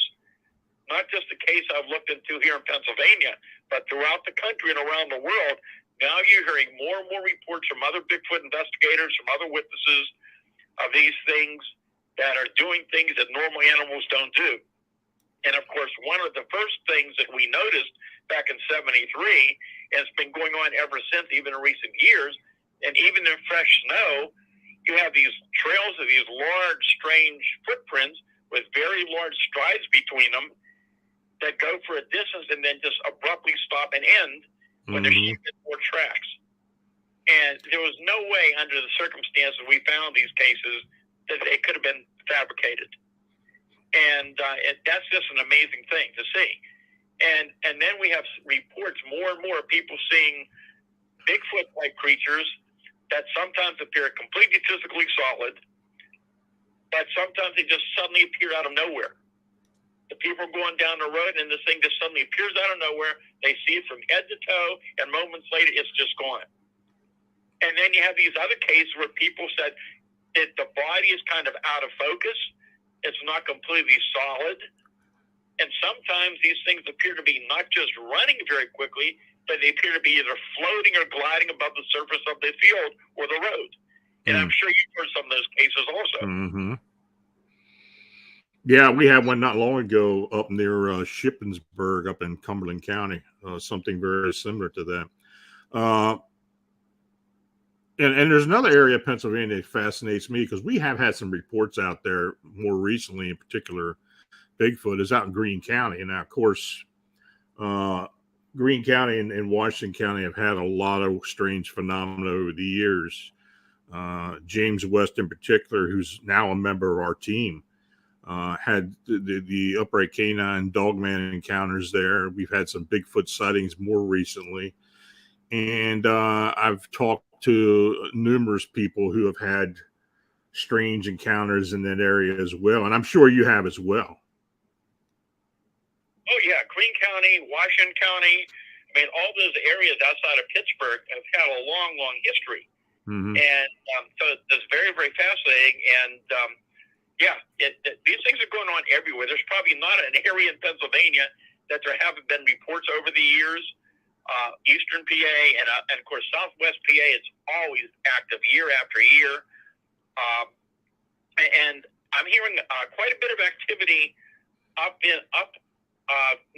not just the case I've looked into here in Pennsylvania, but throughout the country and around the world, now you're hearing more and more reports from other Bigfoot investigators, from other witnesses of these things that are doing things that normal animals don't do. And of course, one of the first things that we noticed back in '73, and it's been going on ever since, even in recent years, and even in fresh snow, you have these trails of these large, strange footprints with very large strides between them that go for a distance and then just abruptly stop and end when they're shifted more tracks. And there was no way under the circumstances we found these cases that they could have been fabricated. And that's just an amazing thing to see. And then we have reports more and more of people seeing Bigfoot-like creatures that sometimes appear completely physically solid, but sometimes they just suddenly appear out of nowhere. The people are going down the road, and this thing just suddenly appears out of nowhere. They see it from head to toe, and moments later, it's just gone. And then you have these other cases where people said that the body is kind of out of focus. It's not completely solid. And sometimes these things appear to be not just running very quickly, but they appear to be either floating or gliding above the surface of the field or the road. And I'm sure you've heard some of those cases also. Mm-hmm. Yeah, we had one not long ago up near Shippensburg up in Cumberland County, something very similar to that. And there's another area of Pennsylvania that fascinates me because we have had some reports out there more recently, in particular, Bigfoot is out in Greene County. And now, of course, Greene County and Washington County have had a lot of strange phenomena over the years. James West in particular, who's now a member of our team, had the upright canine dogman encounters there. We've had some Bigfoot sightings more recently. And I've talked to numerous people who have had strange encounters in that area as well. And I'm sure you have as well. Oh, yeah. Greene County, Washington County, I mean, all those areas outside of Pittsburgh have had a long, long history. And so it's very, very fascinating. And these things are going on everywhere. There's probably not an area in Pennsylvania that there haven't been reports over the years. Eastern PA and of course Southwest PA, it's always active year after year. And I'm hearing quite a bit of activity up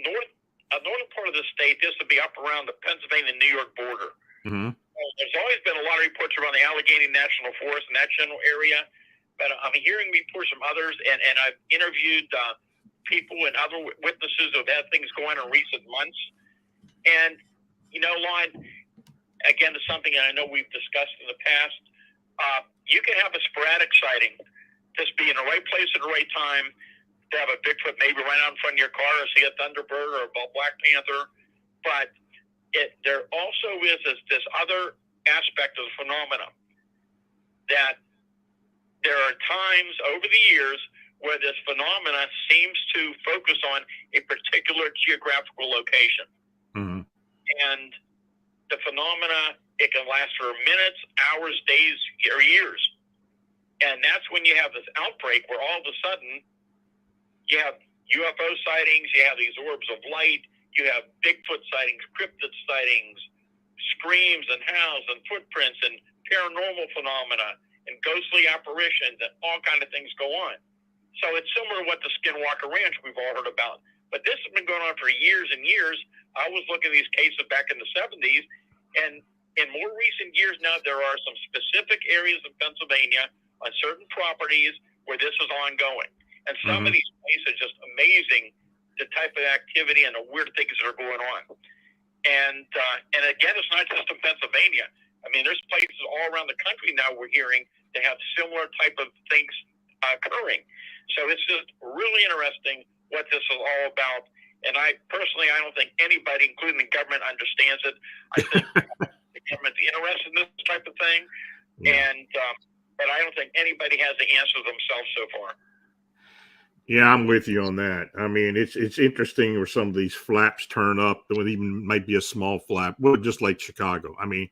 northern part of the state. This would be up around the Pennsylvania-New York border. There's always been a lot of reports around the Allegheny National Forest in that general area, but I'm hearing reports from others, and I've interviewed people and other witnesses who have had things going on in recent months. And, you know, Lon, again, it's something I know we've discussed in the past. You can have a sporadic sighting, just be in the right place at the right time, to have a Bigfoot maybe right out in front of your car or see a Thunderbird or a black panther. But there also is this other aspect of the phenomena, that there are times over the years where this phenomena seems to focus on a particular geographical location. And the phenomena, it can last for minutes, hours, days, or years. And that's when you have this outbreak where all of a sudden you have UFO sightings, you have these orbs of light, you have Bigfoot sightings, cryptid sightings, screams and howls and footprints and paranormal phenomena and ghostly apparitions, and all kind of things go on. So it's similar to what the Skinwalker Ranch we've all heard about. But this has been going on for years and years. I was looking at these cases back in the 70s, and in more recent years now, there are some specific areas of Pennsylvania on certain properties where this is ongoing. And some of these places are just amazing, the type of activity and the weird things that are going on. And again, it's not just in Pennsylvania. I mean, there's places all around the country now we're hearing they have similar type of things occurring. So it's just really interesting what this is all about. And I don't think anybody, including the government, understands it. I think the government's interested in this type of thing, and but I don't think anybody has the answer themselves so far. Yeah, I'm with you on that. I mean, it's interesting where some of these flaps turn up. There even might be a small flap, well, just like Chicago. I mean,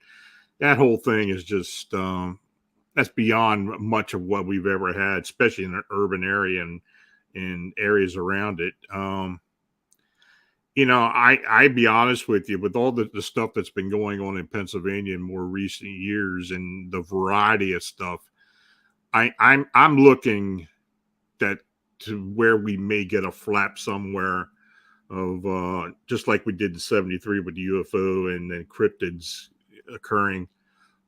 that whole thing is just that's beyond much of what we've ever had, especially in an urban area and in areas around it. I'd be honest with you, with all the stuff that's been going on in Pennsylvania in more recent years and the variety of stuff, I'm looking that to where we may get a flap somewhere of just like we did in '73 with the UFO and then cryptids occurring.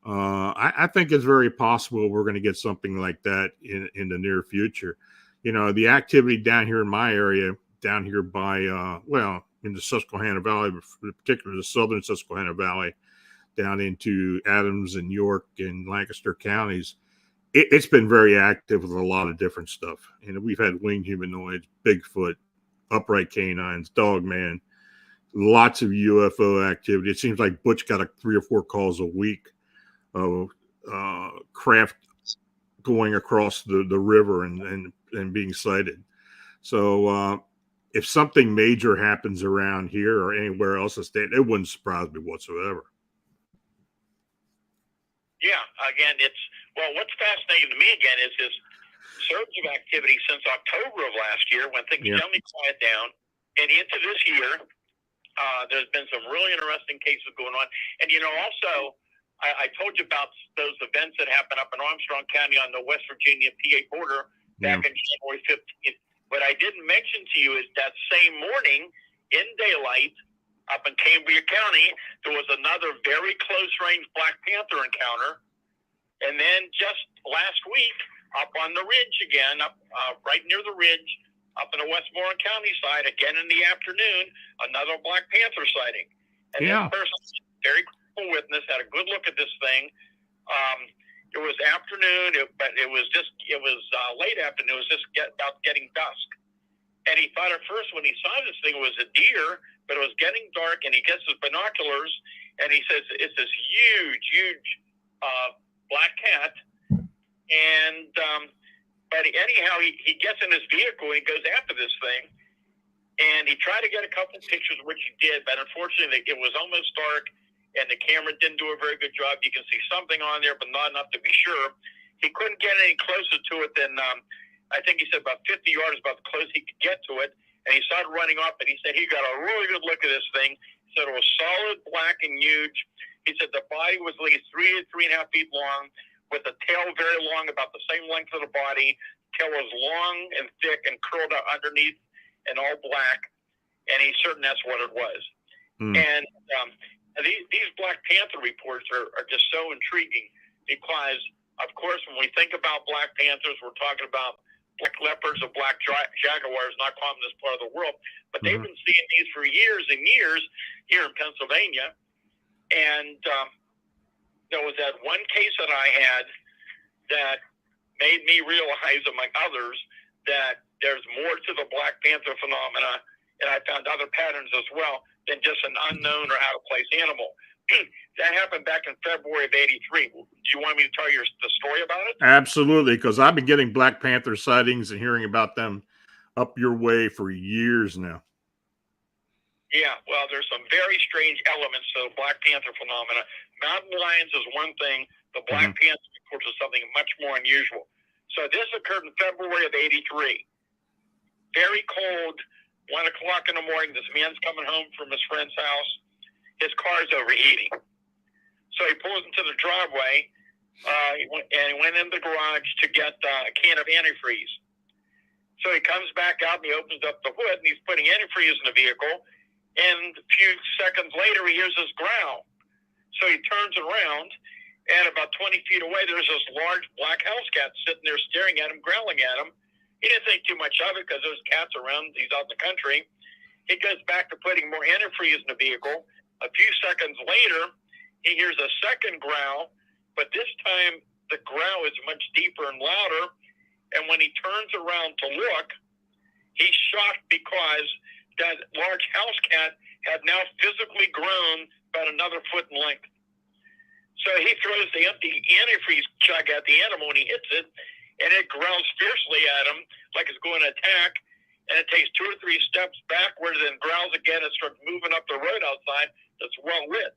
I think it's very possible we're going to get something like that in the near future. The activity down here in my area, down here by, in the Susquehanna Valley, particularly the southern Susquehanna Valley, down into Adams and York and Lancaster counties, it's been very active with a lot of different stuff. We've had winged humanoids, Bigfoot, upright canines, dogman, lots of UFO activity. It seems like Butch got 3 or 4 calls a week of craft going across the river and being sighted. So if something major happens around here or anywhere else in the state, it wouldn't surprise me whatsoever. Yeah, again, what's fascinating to me again is this surge of activity since October of last year when things generally quiet down, and into this year, there's been some really interesting cases going on. And also, I told you about those events that happened up in Armstrong County on the West Virginia PA border back in January 15th. What I didn't mention to you is that same morning in daylight up in Cambria County, there was another very close-range Black Panther encounter. And then just last week, up on the ridge again, up right near the ridge, up in the Westmoreland County side, again in the afternoon, another Black Panther sighting. And this person, very cool witness, had a good look at this thing. It was afternoon, but it was late afternoon. It was just about getting dusk. And he thought at first when he saw this thing it was a deer, but it was getting dark, and he gets his binoculars, and he says it's this huge black cat. And but anyhow, he gets in his vehicle and he goes after this thing, and he tried to get a couple of pictures, which he did, but unfortunately it was almost dark, and the camera didn't do a very good job. You can see something on there, but not enough to be sure. He couldn't get any closer to it than I think he said about 50 yards, about the close he could get to it. And he started running up, and he said he got a really good look at this thing. He said it was solid, black, and huge. He said the body was at least 3 to 3.5 feet long, with the tail very long, about the same length of the body. Tail was long and thick and curled out underneath and all black. And he's certain that's what it was. And these Black Panther reports are just so intriguing because, of course, when we think about Black Panthers, we're talking about black leopards or black jaguars, not common in this part of the world. But they've been seeing these for years and years here in Pennsylvania. And there was that one case that I had that made me realize, among others, that there's more to the Black Panther phenomena, and I found other patterns as well than just an unknown or out-of-place animal. That happened back in February of '83. Do you want me to tell you the story about it? Absolutely, because I've been getting Black Panther sightings and hearing about them up your way for years now. Yeah, well, there's some very strange elements to the Black Panther phenomena. Mountain lions is one thing. The Black Panther reports is something much more unusual. So this occurred in February of '83. Very cold, 1 o'clock in the morning. This man's coming home from his friend's house. His car's overheating. So he pulls into the driveway, he went in the garage to get a can of antifreeze. So he comes back out and he opens up the hood and he's putting antifreeze in the vehicle. And a few seconds later, he hears this growl. So he turns around, and about 20 feet away, there's this large black house cat sitting there staring at him, growling at him. He didn't think too much of it because there's cats around. He's out in the country. He goes back to putting more antifreeze in the vehicle. A few seconds later, he hears a second growl, but this time the growl is much deeper and louder. And when he turns around to look, he's shocked because that large house cat had now physically grown about another foot in length. So he throws the empty antifreeze jug at the animal and he hits it, and it growls fiercely at him like it's going to attack. And it takes 2 or 3 steps backward, then growls again and starts moving up the road outside that's well lit.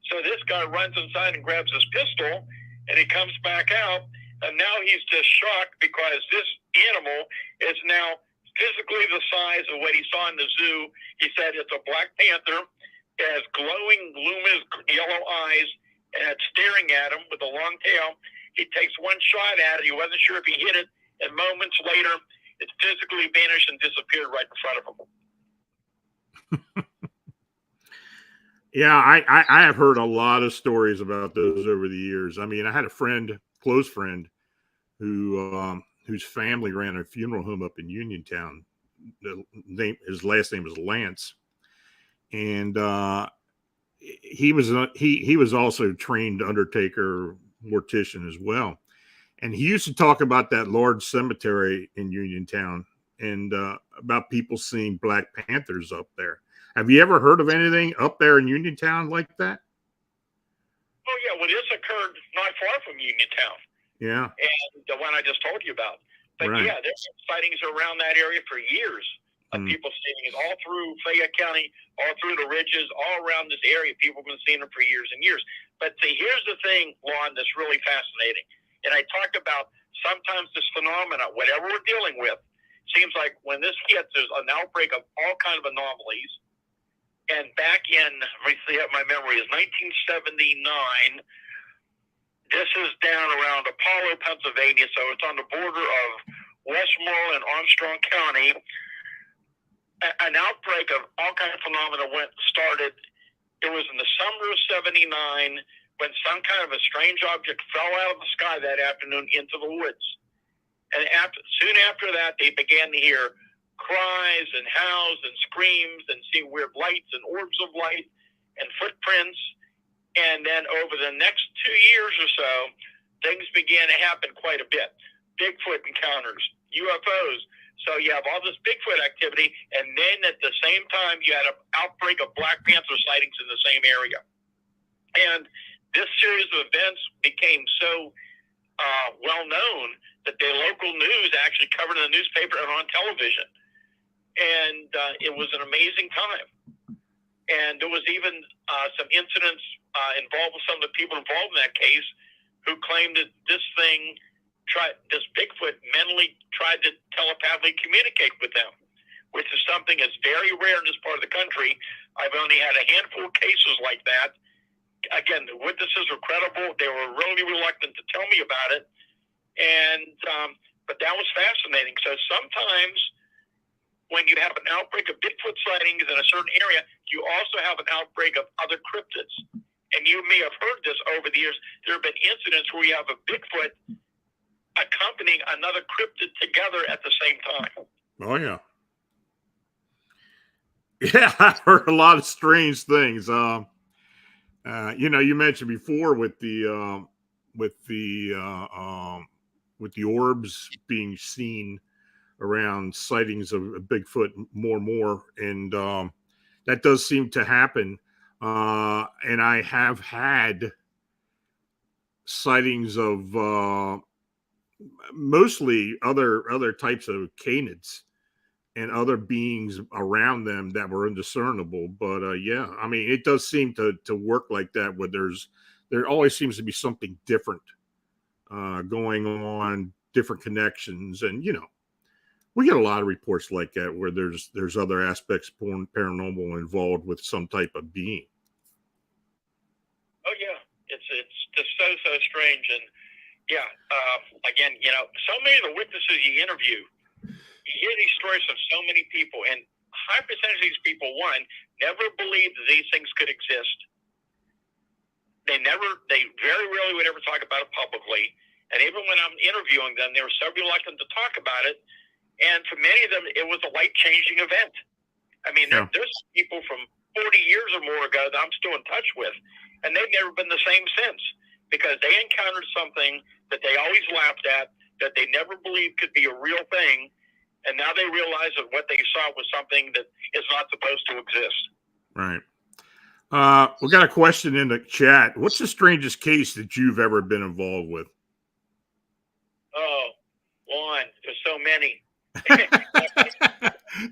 So this guy runs inside and grabs his pistol, and he comes back out, and now he's just shocked because this animal is now physically the size of what he saw in the zoo. He said it's a black panther. It has glowing, luminous yellow eyes, and it's staring at him with a long tail. He takes one shot at it. He wasn't sure if he hit it, and moments later, it physically vanished and disappeared right in front of him. Yeah, I have heard a lot of stories about those over the years. I mean, I had a friend, close friend, who whose family ran a funeral home up in Uniontown. His last name was Lance, and he was also trained undertaker, mortician as well. And he used to talk about that large cemetery in Uniontown and about people seeing Black Panthers up there. Have you ever heard of anything up there in Uniontown like that? Oh, yeah. Well, this occurred not far from Uniontown. Yeah. And the one I just told you about. But right. Yeah, there's sightings around that area for years of people seeing it all through Fayette County, all through the ridges, all around this area. People have been seeing them for years and years. But see, here's the thing, Lon, that's really fascinating. And I talked about sometimes this phenomena, whatever we're dealing with, seems like when this hits, there's an outbreak of all kinds of anomalies. And back in, let me see if my memory is 1979, this is down around Apollo, Pennsylvania, so it's on the border of Westmoreland and Armstrong County. An outbreak of all kinds of phenomena started. It was in the summer of '79 when some kind of a strange object fell out of the sky that afternoon into the woods. And soon after that, they began to hear cries and howls and screams and see weird lights and orbs of light and footprints. And then over the next 2 years or so, things began to happen quite a bit. Bigfoot encounters, UFOs. So you have all this Bigfoot activity, and then at the same time, you had an outbreak of Black Panther sightings in the same area. And this series of events became so well known that the local news actually covered in the newspaper and on television. And it was an amazing time. And there was even some incidents involved with some of the people involved in that case who claimed that this Bigfoot mentally tried to telepathically communicate with them, which is something that's very rare in this part of the country. I've only had a handful of cases like that. Again, the witnesses were credible. They were really reluctant to tell me about it. But that was fascinating. So sometimes when you have an outbreak of Bigfoot sightings in a certain area, you also have an outbreak of other cryptids. And you may have heard this over the years. There have been incidents where you have a Bigfoot accompanying another cryptid together at the same time. Oh, yeah. Yeah, I've heard a lot of strange things. You mentioned before with the orbs being seen around sightings of Bigfoot more and more, and that does seem to happen. And I have had sightings of mostly other types of canids and other beings around them that were indiscernible. But yeah, I mean, it does seem to work like that, where there always seems to be something different going on, different connections. And, we get a lot of reports like that where there's other aspects of paranormal involved with some type of being. Oh, yeah. It's just so strange. And yeah, again, so many of the witnesses you interview, you hear these stories from so many people, and a high percentage of these people, one, never believed that these things could exist. They very rarely would ever talk about it publicly. And even when I'm interviewing them, they were so reluctant to talk about it. And for many of them, it was a life-changing event. I mean, there's people from 40 years or more ago that I'm still in touch with, and they've never been the same since, because they encountered something that they always laughed at, that they never believed could be a real thing, and now they realize that what they saw was something that is not supposed to exist. Right. We got a question in the chat. What's the strangest case that you've ever been involved with? Oh, Lon, there's so many.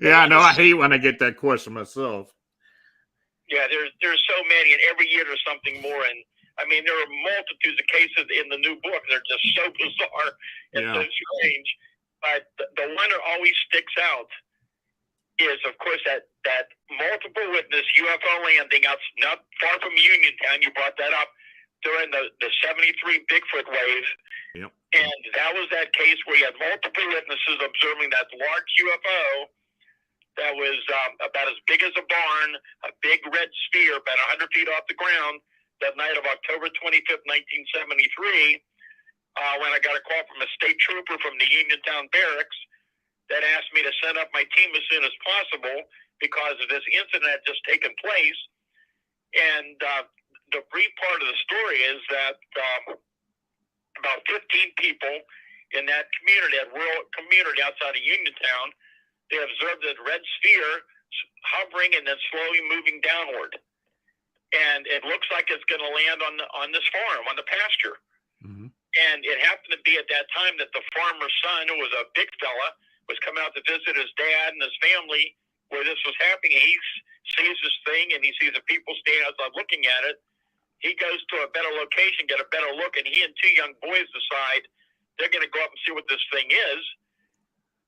Yeah, I know. I hate when I get that question myself. Yeah, there's so many, and every year there's something more. And I mean, there are multitudes of cases in the new book. They're just so bizarre and so strange. But the one that always sticks out is, of course, that multiple witness UFO landing out not far from Uniontown. You brought that up during the 73 Bigfoot wave. Yep. And that was that case where you had multiple witnesses observing that large UFO that was about as big as a barn, a big red sphere about 100 feet off the ground that night of October 25th, 1973, when I got a call from a state trooper from the Uniontown barracks that asked me to send up my team as soon as possible because of this incident had just taken place. And the brief part of the story is that about 15 people in that community, that rural community outside of Uniontown, they observed that red sphere hovering and then slowly moving downward. And it looks like it's going to land on this farm, on the pasture. Mm-hmm. And it happened to be at that time that the farmer's son, who was a big fella, was coming out to visit his dad and his family where this was happening. He sees this thing and he sees the people standing outside looking at it. He goes to a better location, get a better look, and he and two young boys decide they're going to go up and see what this thing is.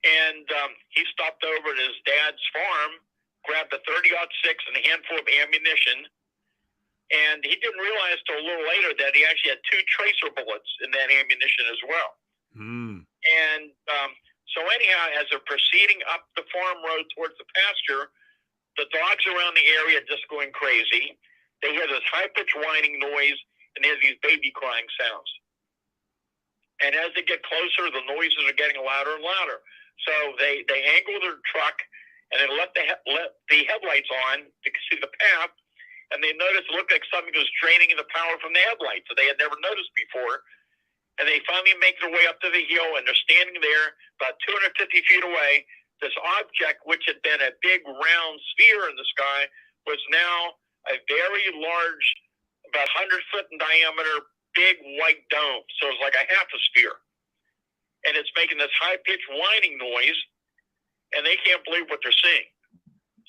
And he stopped over at his dad's farm, grabbed a 30-06 and a handful of ammunition, and he didn't realize till a little later that he actually had two tracer bullets in that ammunition as well. Mm. And so anyhow, as they're proceeding up the farm road towards the pasture, the dogs around the area just going crazy. They hear this high-pitched whining noise, and there's these baby crying sounds. And as they get closer, the noises are getting louder and louder. So they angle their truck, and they let the headlights on to see the path, and they notice it looked like something was draining the power from the headlights that they had never noticed before. And they finally make their way up to the hill, and they're standing there about 250 feet away. This object, which had been a big round sphere in the sky, was now a very large, about 100-foot in diameter, big white dome. So it's like a half a sphere. And it's making this high-pitched whining noise, and they can't believe what they're seeing.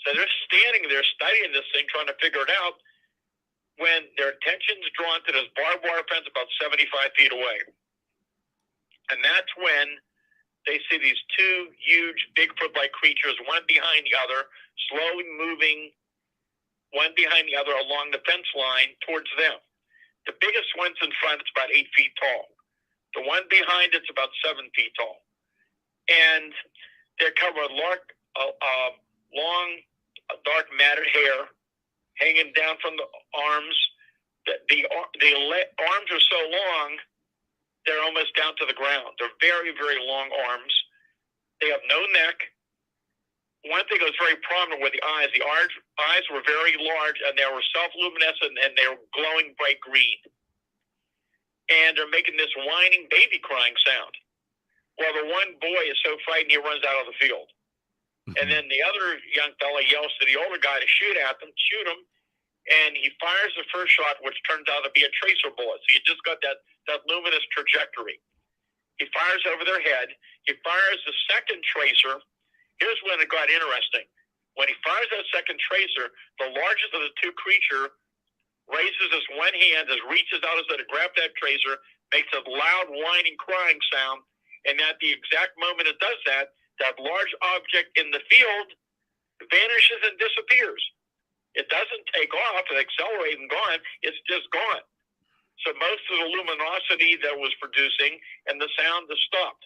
So they're standing there studying this thing, trying to figure it out, when their attention's drawn to this barbed wire fence about 75 feet away. And that's when they see these two huge Bigfoot-like creatures, one behind the other, slowly moving one behind the other along the fence line towards them. The biggest one's in front, it's about 8 feet tall. The one behind it's about 7 feet tall. And they're covered with long, dark, matted hair hanging down from the arms. The arms are so long, they're almost down to the ground. They're very, very long arms. They have no neck. One thing that was very prominent were the eyes. The eyes were very large, and they were self-luminescent, and they were glowing bright green. And they're making this whining, baby crying sound. Well, the one boy is so frightened he runs out of the field. And then the other young fella yells to the older guy to shoot him, and he fires the first shot, which turns out to be a tracer bullet. So you just got that luminous trajectory. He fires over their head. He fires the second tracer. Here's when it got interesting. When he fires that second tracer, the largest of the two creatures raises his one hand, reaches out as though to grab that tracer, makes a loud whining, crying sound, and at the exact moment it does that, that large object in the field vanishes and disappears. It doesn't take off and accelerate and gone. It's just gone. So most of the luminosity that was producing and the sound has stopped.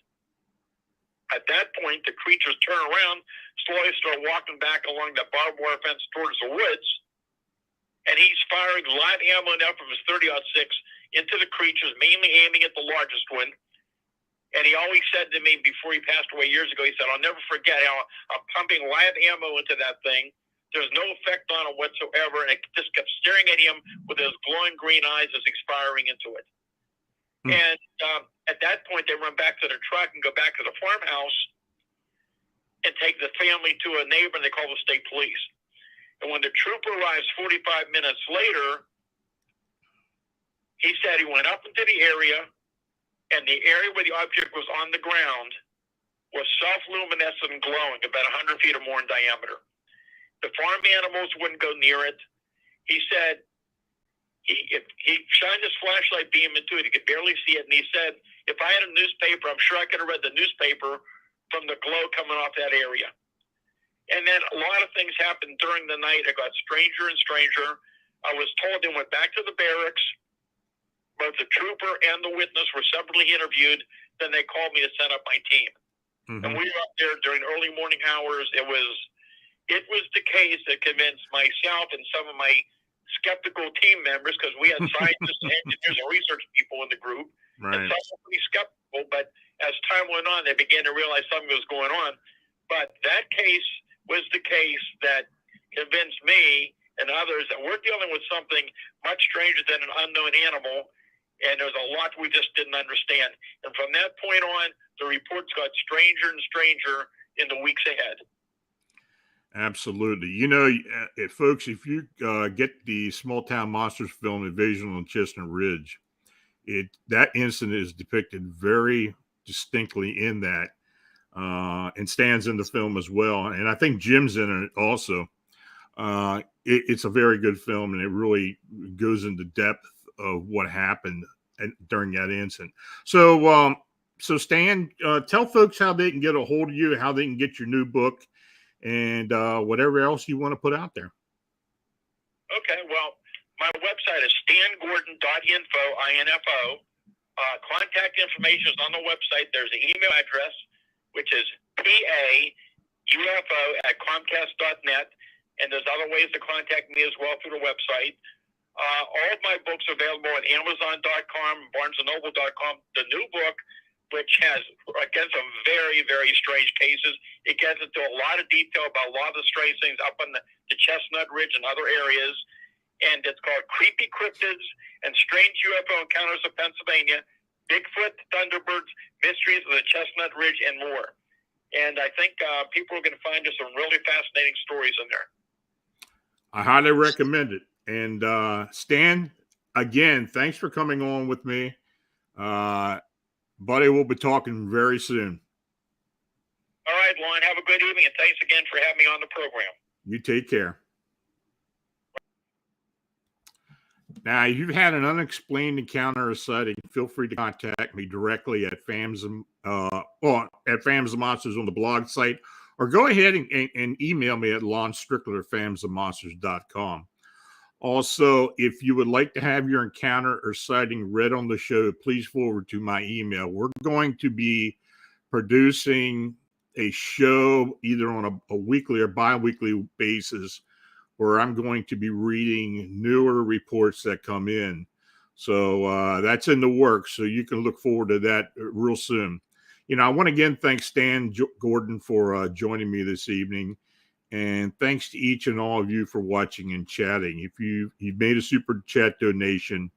At that point, the creatures turn around, slowly start walking back along the barbed wire fence towards the woods, and he's firing live ammo now from his 30-06 into the creatures, mainly aiming at the largest one. And he always said to me before he passed away years ago, he said, "I'll never forget how I'm pumping live ammo into that thing. There's no effect on it whatsoever, and it just kept staring at him with those glowing green eyes as he's firing into it." And at that point, they run back to their truck and go back to the farmhouse and take the family to a neighbor, and they call the state police. And when the trooper arrives 45 minutes later, he said he went up into the area, and the area where the object was on the ground was self-luminescent and glowing, about 100 feet or more in diameter. The farm animals wouldn't go near it. He said if he shined his flashlight beam into it, he could barely see it, and he said, if I had a newspaper, I'm sure I could have read the newspaper from the glow coming off that area. And then a lot of things happened during the night. It got stranger and stranger. I was told they went back to the barracks. Both the trooper and the witness were separately interviewed. Then they called me to set up my team. Mm-hmm. And we were up there during early morning hours. It was the case that convinced myself and some of my skeptical team members, because we had scientists and engineers and research people in the group. Right. And some were pretty skeptical, but as time went on, they began to realize something was going on. But that case was the case that convinced me and others that we're dealing with something much stranger than an unknown animal. And there's a lot we just didn't understand. And from that point on, the reports got stranger and stranger in the weeks ahead. Absolutely. You know, folks, if you get the Small Town Monsters film, Invasion on Chestnut Ridge, that incident is depicted very distinctly in that, and stands in the film as well. And I think Jim's in it also. It's a very good film, and it really goes into depth of what happened during that incident. So, Stan, tell folks how they can get a hold of you, how they can get your new book, and whatever else you want to put out there. Okay, well, my website is stangordon.info, I-N-F-O. Contact information is on the website. There's an email address, which is paufo@comcast.net, and there's other ways to contact me as well through the website. All of my books are available at Amazon.com, BarnesandNoble.com. The new book, which has, again, some very, very strange cases. It gets into a lot of detail about a lot of the strange things up on the Chestnut Ridge and other areas. And it's called Creepy Cryptids and Strange UFO Encounters of Pennsylvania, Bigfoot, Thunderbirds, Mysteries of the Chestnut Ridge, and more. And I think people are going to find some really fascinating stories in there. I highly recommend it. And Stan, again, thanks for coming on with me. Buddy, we'll be talking very soon. All right, Lon, have a good evening, and thanks again for having me on the program. You take care. Now, if you've had an unexplained encounter or sighting, feel free to contact me directly at Fams of Monsters on the blog site, or go ahead and email me at Lon Strickler at famsofmonsters.com. Also, if you would like to have your encounter or sighting read on the show, please forward to my email. We're going to be producing a show either on a weekly or bi-weekly basis where I'm going to be reading newer reports that come in. So that's in the works. So you can look forward to that real soon. You know, I want to again thank Stan Gordon for joining me this evening. And thanks to each and all of you for watching and chatting. If you've made a super chat donation,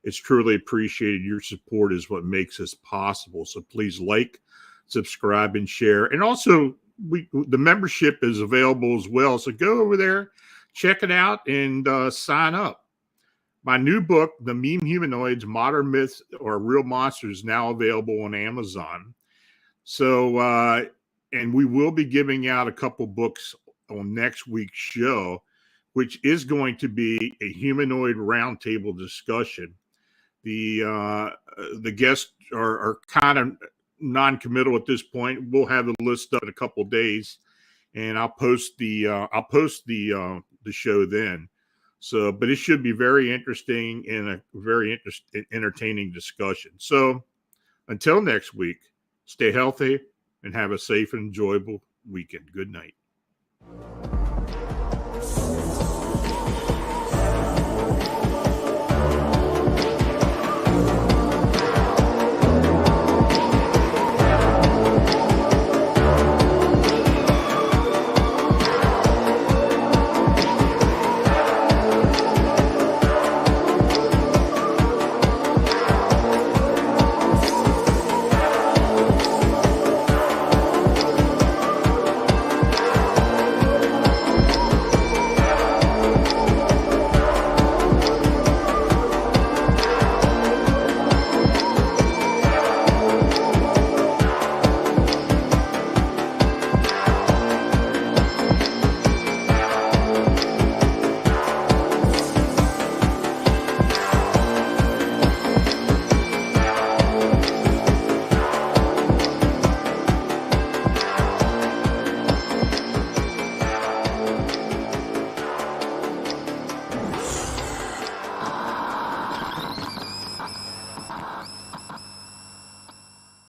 it's truly appreciated. Your support is what makes this possible. So please like, subscribe, and share. And also, the membership is available as well. So go over there, check it out, and sign up. My new book, The Meme Humanoids, Modern Myths or Real Monsters, is now available on Amazon. So, and we will be giving out a couple books on next week's show, which is going to be a humanoid roundtable discussion. The guests are kind of non-committal at this point. We'll have a list up in a couple of days, and I'll post the show then. So, but it should be very interesting and a very entertaining discussion. So, until next week, stay healthy and have a safe and enjoyable weekend. Good night.